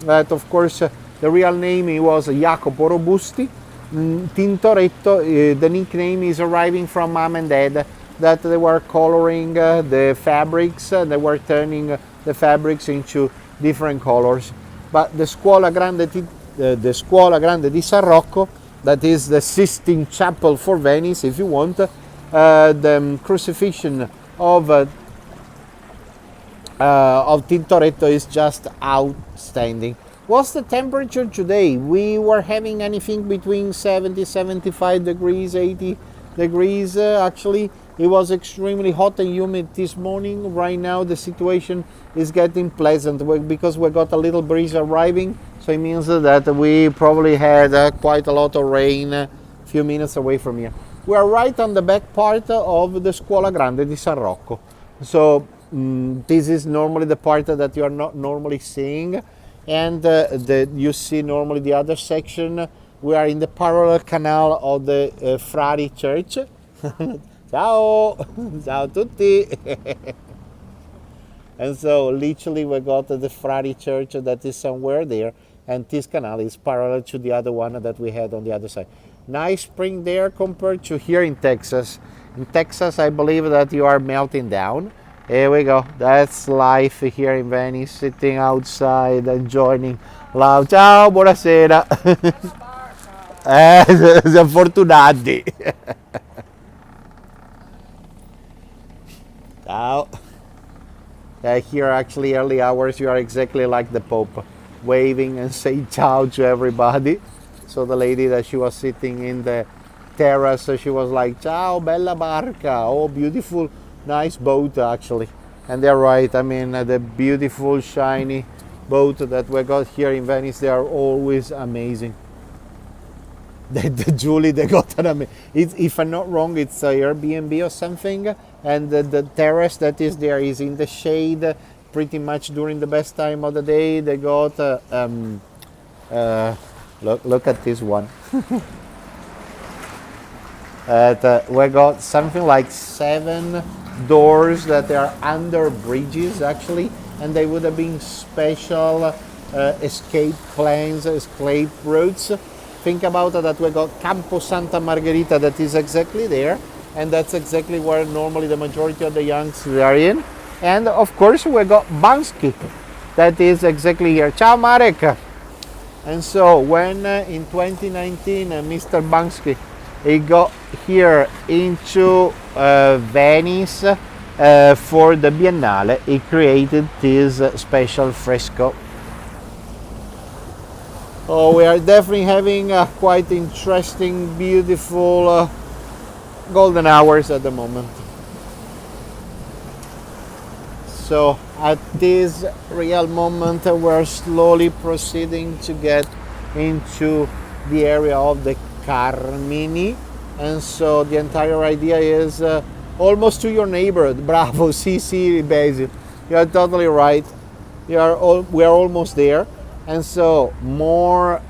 That, of course, the real name he was Jacopo Robusti. Tintoretto, the nickname is arriving from mom and dad, that they were coloring the fabrics, they were turning the fabrics into different colors. But the Scuola Grande di San Rocco, that is the Sistine Chapel for Venice, if you want, the crucifixion of Tintoretto is just outstanding. What's the temperature today? We were having anything between 70, 75 degrees, 80 degrees. Actually, it was extremely hot and humid this morning. Right now, the situation is getting pleasant because we got a little breeze arriving. So it means that we probably had quite a lot of rain a few minutes away from here. We are right on the back part of the Scuola Grande di San Rocco. So this is normally the part that you are not normally seeing. And you see normally the other section. We are in the parallel canal of the Ferrari Church. Ciao! Ciao tutti! And so literally we got the Ferrari Church that is somewhere there, and this canal is parallel to the other one that we had on the other side. Nice spring there compared to here in Texas. In Texas, I believe that you are melting down. Here we go. That's life here in Venice, sitting outside, enjoying love. Ciao, buonasera. Siamo fortunati. Ciao. Here, actually, early hours, you are exactly like the Pope, waving and saying ciao to everybody. So the lady that she was sitting in the terrace, she was like, ciao, bella barca. Oh, beautiful. Nice boat, actually. And they're right. I mean, the beautiful, shiny boat that we got here in Venice, they are always amazing. The Julie, they got an amazing. If I'm not wrong, it's a Airbnb or something. And the terrace that is there is in the shade pretty much during the best time of the day. They got, look at this one. We got something like 7 doors that are under bridges actually, and they would have been special escape plans, escape routes. Think about that we got Campo Santa Margherita that is exactly there, and that's exactly where normally the majority of the youngs are in. And of course we got Bansky that is exactly here. Ciao Marek! And so when in 2019 Mr. Bansky he got here into Venice for the Biennale, he created this special fresco. Oh, we are definitely having quite interesting, beautiful golden hours at the moment. So at this real moment we're slowly proceeding to get into the area of the Carmini, and so the entire idea is almost to your neighborhood. Bravo, sì, Biasio. You are totally right. We are almost there, and so more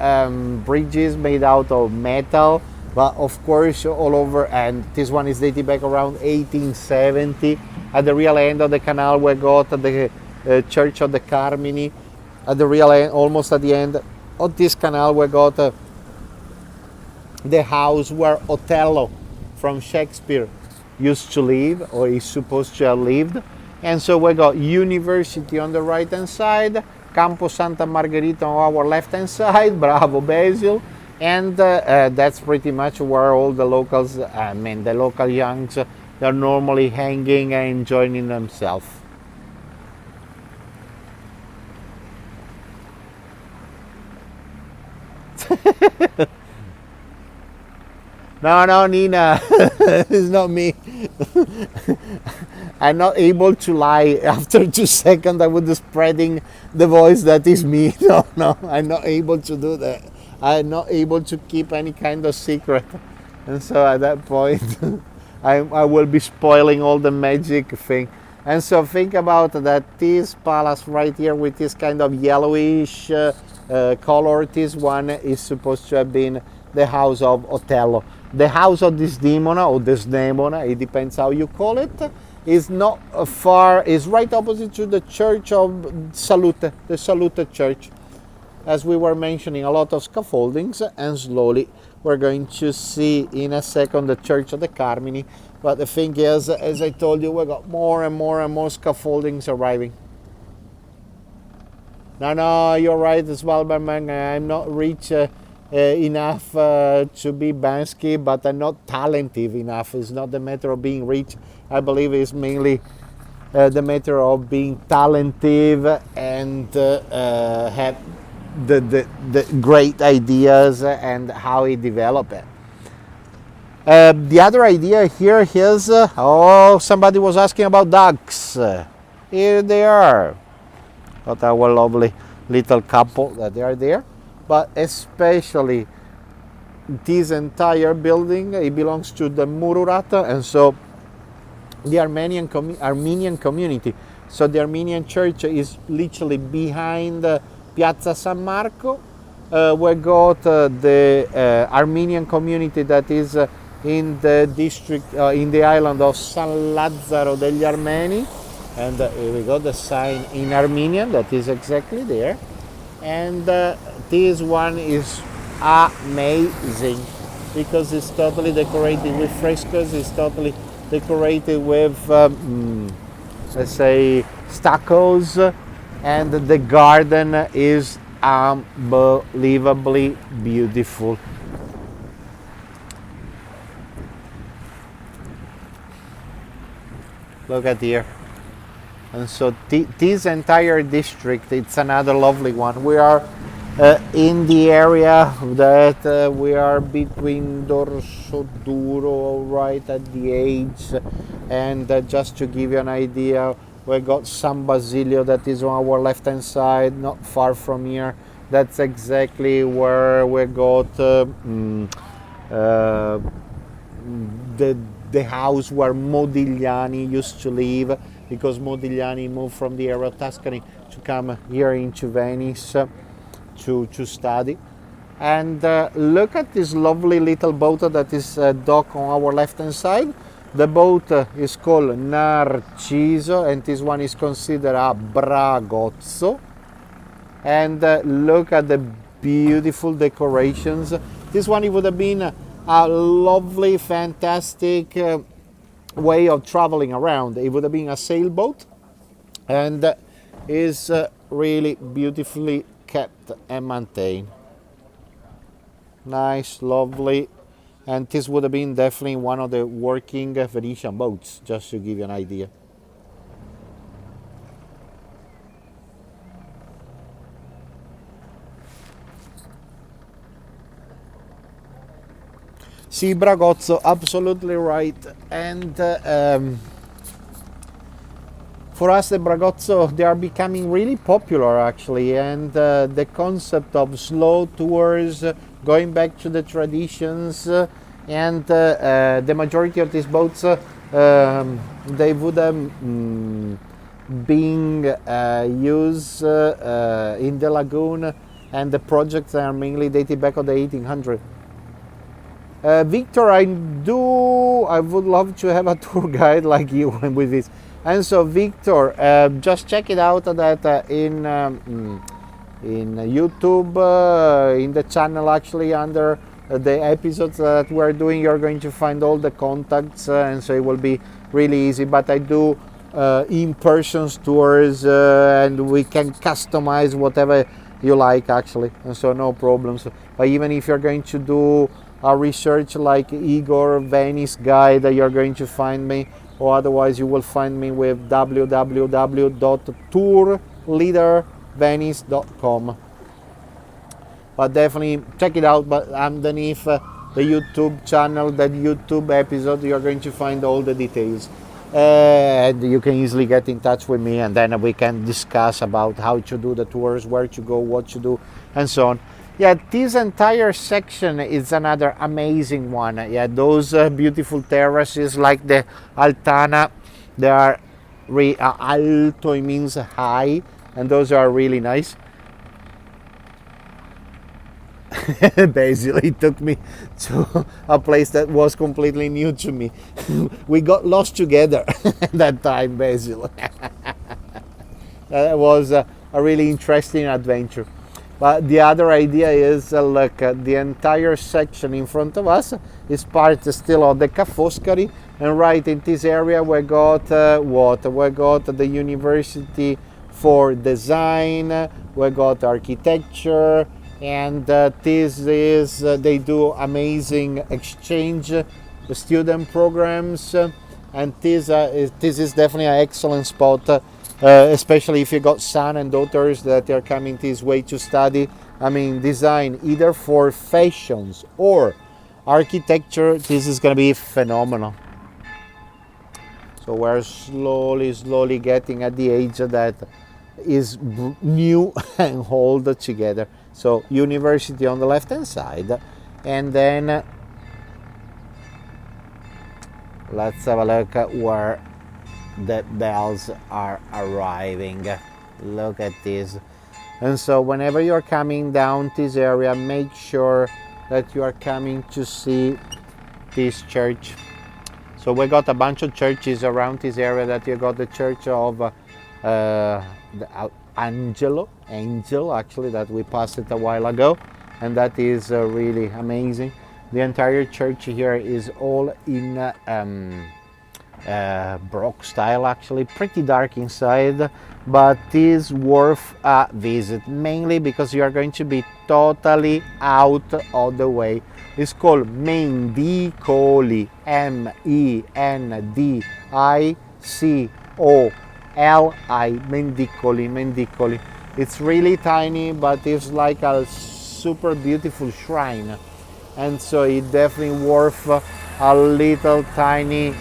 bridges made out of metal, but of course all over. And this one is dating back around 1870. At the real end of the canal, we got the Church of the Carmini. At the real end, almost at the end of this canal, we got the house where Othello from Shakespeare used to live, or is supposed to have lived. And so we got University on the right hand side, Campo Santa Margherita on our left hand side, bravo Basil, and that's pretty much where all the locals, the local youngs, they're normally hanging and enjoying themselves. No, Nina, it's not me. I'm not able to lie. After 2 seconds, I would be spreading the voice that is me. No, I'm not able to do that. I'm not able to keep any kind of secret. And so at that point, I will be spoiling all the magic thing. And so think about that this palace right here with this kind of yellowish color, this one is supposed to have been the house of Othello. The house of Desdemona, or Desdemona, it depends how you call it. is not far, is right opposite to the church of Salute, the Salute church. As we were mentioning, a lot of scaffoldings, and slowly we're going to see in a second the Church of the Carmini. But the thing is, as I told you, we got more and more and more scaffoldings arriving. No, you're right as well, Berman. I'm not rich enough to be Bansky, but I'm not talented enough. It's not the matter of being rich. I believe it's mainly the matter of being talented and have the great ideas and how he developed it. The other idea here is, somebody was asking about ducks. Here they are. Got our lovely little couple that they are there. But especially this entire building, it belongs to the Mururata, and so the Armenian community. So the Armenian Church is literally behind Piazza San Marco. We got the Armenian community that is in the district, in the island of San Lazzaro degli Armeni, and here we got the sign in Armenian that is exactly there. And this one is amazing because it's totally decorated with frescoes. It's totally decorated with, let's say, stuccos, and the garden is unbelievably beautiful. Look at here. And so this entire district, it's another lovely one. We are in the area that we are between Dorso Duro, right at the edge, and just to give you an idea, we got San Basilio that is on our left hand side, not far from here. That's exactly where we got the house where Modigliani used to live, because Modigliani moved from the area of Tuscany to come here into Venice to study. And look at this lovely little boat that is docked on our left hand side. The boat is called Narciso, and this one is considered a bragozzo. And look at the beautiful decorations. This one, it would have been a lovely, fantastic way of traveling around. It would have been a sailboat, and is really beautifully kept and maintained. Nice, lovely, and this would have been definitely one of the working Venetian boats, just to give you an idea. Sì, Bragozzo, absolutely right. And for us, the Bragozzo, they are becoming really popular, actually. And the concept of slow tours, going back to the traditions, and the majority of these boats, they would have been used in the lagoon, and the projects are mainly dated back of the 1800s. Victor, I would love to have a tour guide like you with this. And so, Victor, just check it out that in YouTube, in the channel, actually under the episodes that we're doing, you're going to find all the contacts, and so it will be really easy. But I do in-person tours, and we can customize whatever you like, actually, and so no problems. But even if you're going to do a research like Igor Venice Guide, you're going to find me, or otherwise you will find me with www.tourleadervenice.com. But definitely check it out. But underneath the YouTube channel, that YouTube episode, you're going to find all the details, and you can easily get in touch with me, and then we can discuss about how to do the tours, where to go, what to do, and so on. Yeah, this entire section is another amazing one. Yeah, those beautiful terraces like the Altana, they are alto, it means high, and those are really nice. Basically, it took me to a place that was completely new to me. We got lost together that time, basically. That was a really interesting adventure. But the other idea is, look, the entire section in front of us is part still of the Ca' Foscari, and right in this area we got what? We got the University for Design, we got Architecture, and this is they do amazing exchange student programs, and this is definitely an excellent spot. Especially if you got son and daughters that are coming this way to study, I mean, design, either for fashions or architecture, this is going to be phenomenal. So we're slowly getting at the age that is new and hold together. So university on the left hand side, and then let's have a look at where the bells are arriving. Look at this. And so whenever you're coming down this area, make sure that you are coming to see this church. So we got a bunch of churches around this area. That you got the church of the Angel actually, that we passed it a while ago, and that is really amazing. The entire church here is all in Baroque style, actually pretty dark inside, but is worth a visit, mainly because you are going to be totally out of the way. It's called Mendicoli, Mendicoli, Mendicoli. It's really tiny, but it's like a super beautiful shrine, and so it's definitely worth a little tiny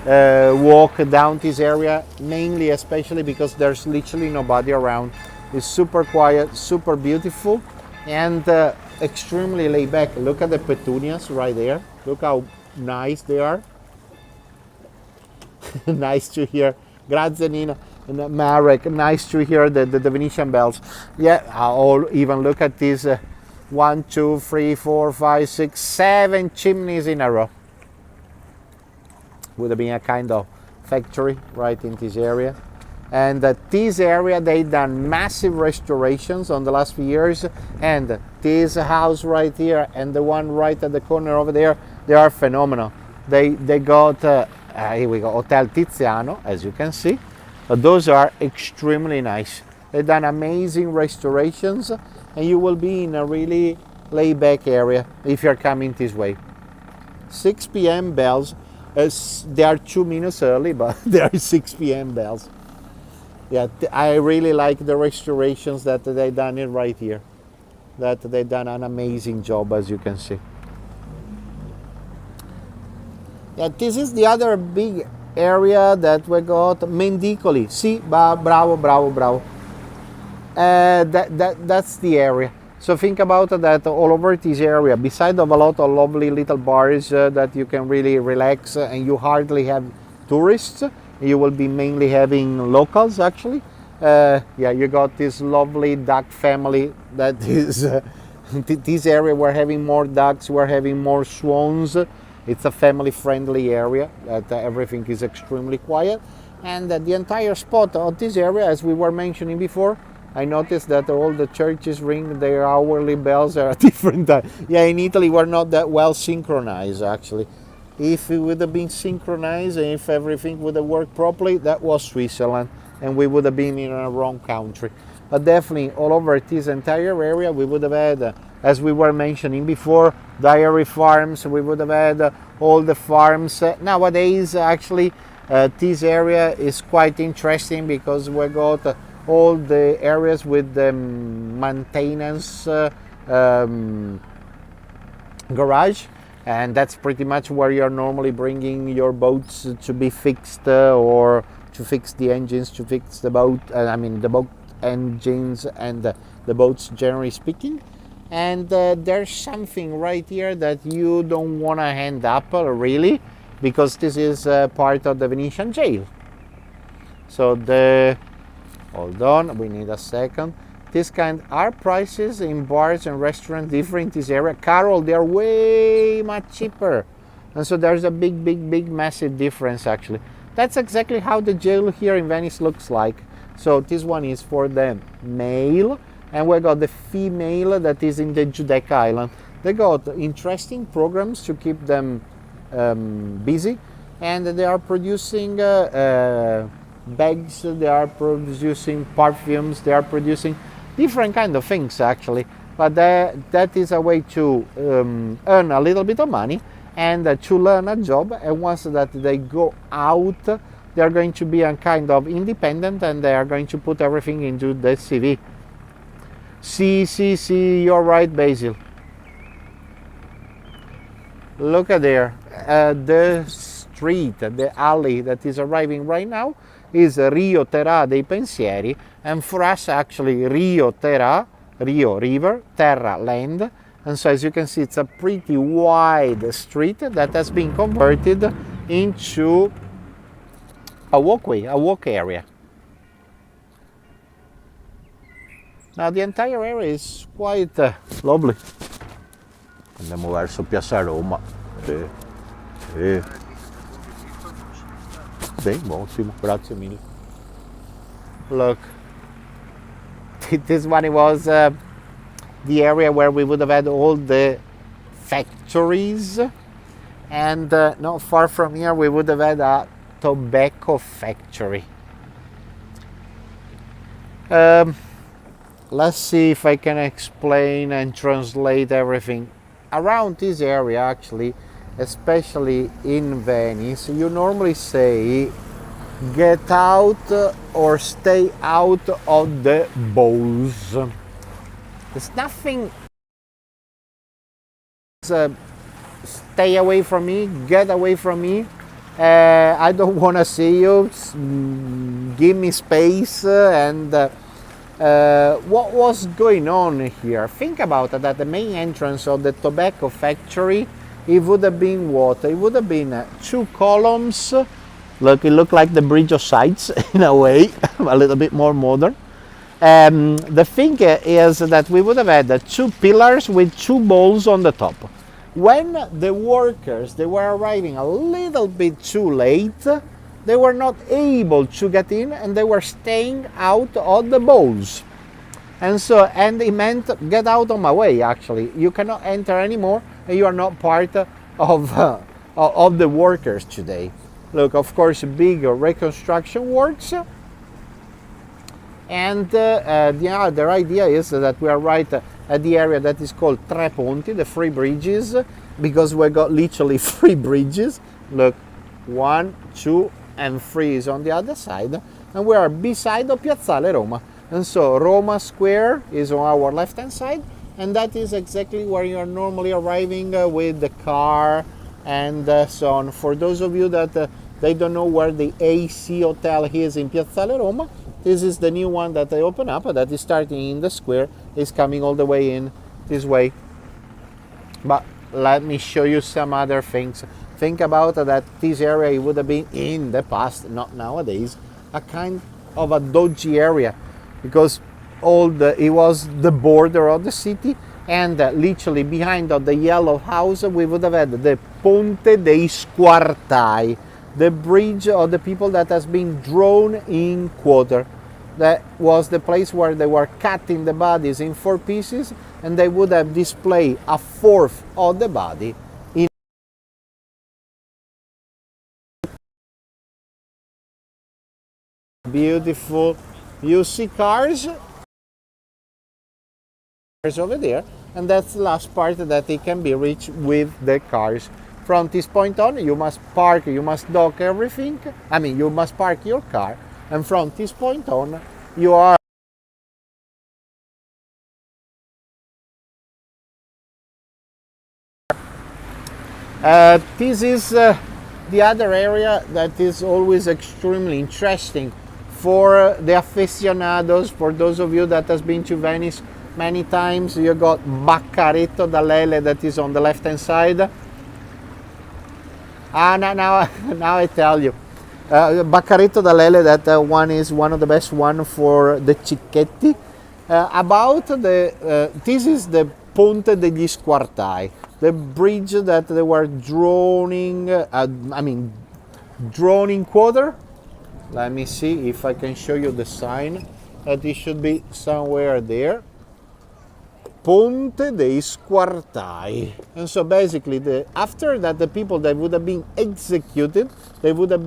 walk down this area, mainly especially because there's literally nobody around. It's super quiet, super beautiful, and extremely laid back. Look at the petunias right there. Look how nice they are. Nice to hear. Grazie Nina and Marek. Nice to hear the Venetian bells. Yeah, I'll even look at these 1, 2, 3, 4, 5, 6, 7 chimneys in a row. Would have been a kind of factory right in this area, and this area they done massive restorations on the last few years, and this house right here and the one right at the corner over there, they are phenomenal. They got here we go, Hotel Tiziano, as you can see. Those are extremely nice. They've done amazing restorations, and you will be in a really laid back area if you're coming this way. 6 p.m. bells. They are 2 minutes early, but they are 6 p.m. bells. Yeah, I really like the restorations that they done it right here. That they done an amazing job, as you can see. Yeah, this is the other big area that we got, Mendicoli. See, bravo. That's the area. So think about that all over this area, beside of a lot of lovely little bars that you can really relax, and you hardly have tourists. You will be mainly having locals, actually. Yeah, you got this lovely duck family that is this area. We're having more ducks, we're having more swans. It's a family-friendly area, that everything is extremely quiet. And the entire spot of this area, as we were mentioning before, I noticed that all the churches ring their hourly bells at a different time. Yeah, in Italy we're not that well synchronized, actually. If it would have been synchronized and if everything would have worked properly, that was Switzerland, and we would have been in a wrong country. But definitely all over this entire area we would have had, as we were mentioning before, dairy farms. We would have had all the farms. Nowadays, actually, this area is quite interesting because we got all the areas with the maintenance garage, and that's pretty much where you're normally bringing your boats to be fixed, or to fix the engines, to fix the boat, the boat engines and the boats, generally speaking. And there's something right here that you don't want to hand up, really, because this is part of the Venetian Jail. So hold on, we need a second. This kind are prices in bars and restaurants different in this area. Carol, they're way much cheaper. And so there's a big, massive difference actually. That's exactly how the jail here in Venice looks like. So this one is for the male, and we got the female that is in the Giudecca Island. They got interesting programs to keep them busy, and they are producing bags, they are producing perfumes, they are producing different kind of things actually. But that is a way to earn a little bit of money and to learn a job, and once that they go out, they are going to be a kind of independent, and they are going to put everything into the CV. See, you're right, Basil. Look at there, the street, the alley that is arriving right now is Rio Terra dei Pensieri, and for us actually Rio Terra, Rio river, Terra land, and so as you can see it's a pretty wide street that has been converted into a walkway, a walk area. Now the entire area is quite lovely. Andiamo verso Piazza Roma. Benissimo, grazie mille. Look, this one was the area where we would have had all the factories, and not far from here we would have had a tobacco factory. Let's see if I can explain and translate everything. Around this area actually, especially in Venice, you normally say get out or stay out of the bowls. There's nothing stay away from me, get away from me, I don't want to see you, give me space. And what was going on here? Think about that the main entrance of the tobacco factory, it would have been what? It would have been two columns. Look, it looked like the Bridge of Sights in a way, a little bit more modern. The thing is that we would have had two pillars with two bowls on the top. When the workers, they were arriving a little bit too late, they were not able to get in, and they were staying out of the bowls. And so, and it meant get out of my way actually. You cannot enter anymore, and you are not part of the workers today. Look, of course, big reconstruction works. And the other idea is that we are right at the area that is called Tre Ponti, the three bridges, because we got literally three bridges. Look, 1, 2, and 3 is on the other side, and we are beside the Piazzale Roma. And so Roma Square is on our left hand side, and that is exactly where you are normally arriving with the car and so on. For those of you that they don't know where the AC Hotel is in Piazzale Roma, this is the new one that they open up, that is starting in the square, is coming all the way in this way. But let me show you some other things. Think about that this area would have been in the past, not nowadays, a kind of a dodgy area, because it was the border of the city, and literally behind of the yellow house we would have had the Ponte dei Squartai, the bridge of the people that has been drawn in quarter. That was the place where they were cutting the bodies in 4 pieces, and they would have displayed a fourth of the body in beautiful. You see cars over there, and that's the last part that it can be reached with the cars. From this point on, you must park, you must dock everything. I mean, you must park your car, and from this point on, you are this is the other area that is always extremely interesting for the aficionados. For those of you that has been to Venice many times, you got Baccaretto da Lele that is on the left hand side. Now I tell you, Baccaretto da Lele, that one is one of the best one for the Cicchetti. About the, this is the Ponte degli Squartai, the bridge that they were drawing, drawn in quarter. Let me see if I can show you the sign, that it should be somewhere there. Ponte dei Squartai. And so basically, after that, the people that would have been executed, they would have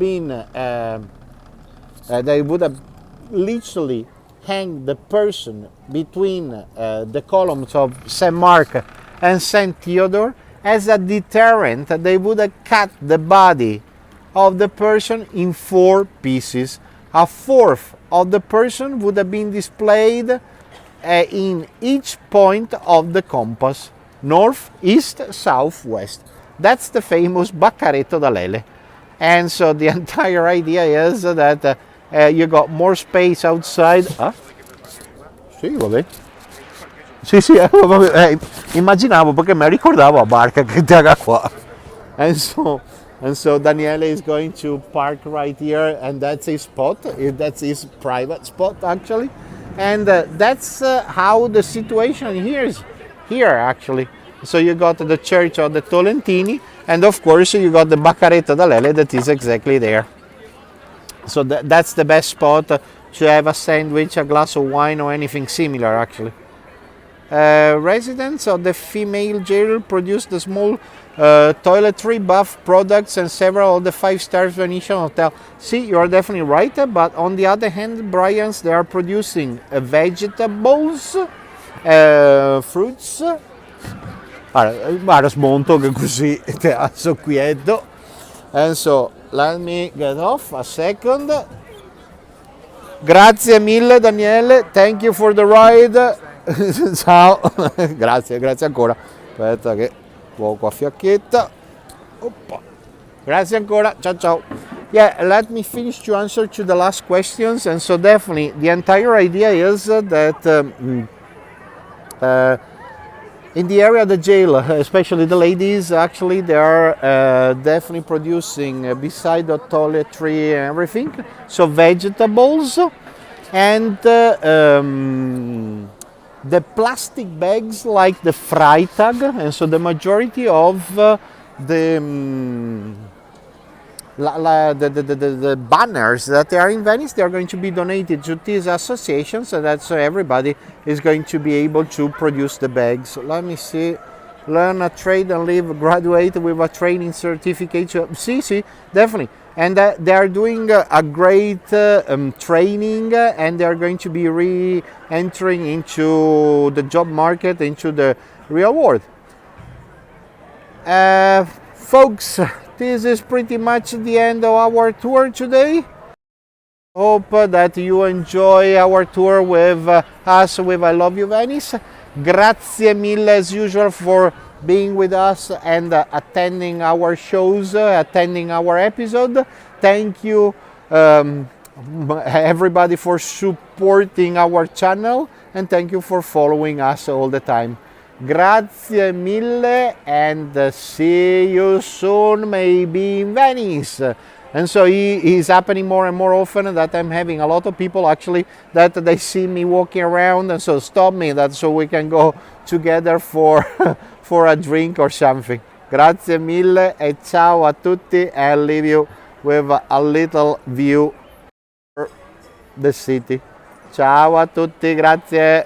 literally hanged the person between the columns of St. Mark and St. Theodore. As a deterrent, they would have cut the body of the person in 4 pieces. A fourth of the person would have been displayed in each point of the compass, north, east, south, west. That's the famous Baccaretto da Lele. And so the entire idea is that you got more space outside. Sì, vabbè. Sì, vabbè. Immaginavo perché mi ricordavo a barca che ti haga qua. And so Daniele is going to park right here, and that's his spot. That's his private spot, actually. And that's how the situation is here, actually. So you got the Church of the Tolentini, and of course you got the Baccaretto da Lele that is exactly there. So that's the best spot to have a sandwich, a glass of wine, or anything similar, actually. Residents of the female jail produced the small toiletry, bath products, and several of the 5-star Venetian hotel. See, you are definitely right, but on the other hand, Bryans, they are producing vegetables, fruits. Guarda, smonto che così ti alzo quieto. And so, let me get off a second. Grazie mille, Daniele. Thank you for the ride. Ciao. Grazie ancora. Aspetta che poco a fiacchetta. Oppa. Grazie ancora. Ciao. Yeah, let me finish to answer to the last questions. And so definitely the entire idea is that in the area of the jail, especially the ladies, actually they are definitely producing beside the toiletry and everything, so vegetables and the plastic bags like the Freitag, and so the majority of the banners that are in Venice, they are going to be donated to this association, so that everybody is going to be able to produce the bags. So let me see. Learn a trade and live, graduate with a training certificate. See, definitely. And they are doing a great training, and they are going to be re-entering into the job market, into the real world. Folks, this is pretty much the end of our tour today. Hope that you enjoy our tour with us with I Love You Venice. Grazie mille as usual for being with us and attending our shows, attending our episode. Thank you everybody for supporting our channel, and thank you for following us all the time. Grazie mille, and see you soon, maybe in Venice. And so is happening more and more often that I'm having a lot of people actually that they see me walking around, and so stop me so we can go together for for a drink or something. Grazie mille e ciao a tutti, and I'll leave you with a little view of the city. Ciao a tutti, grazie.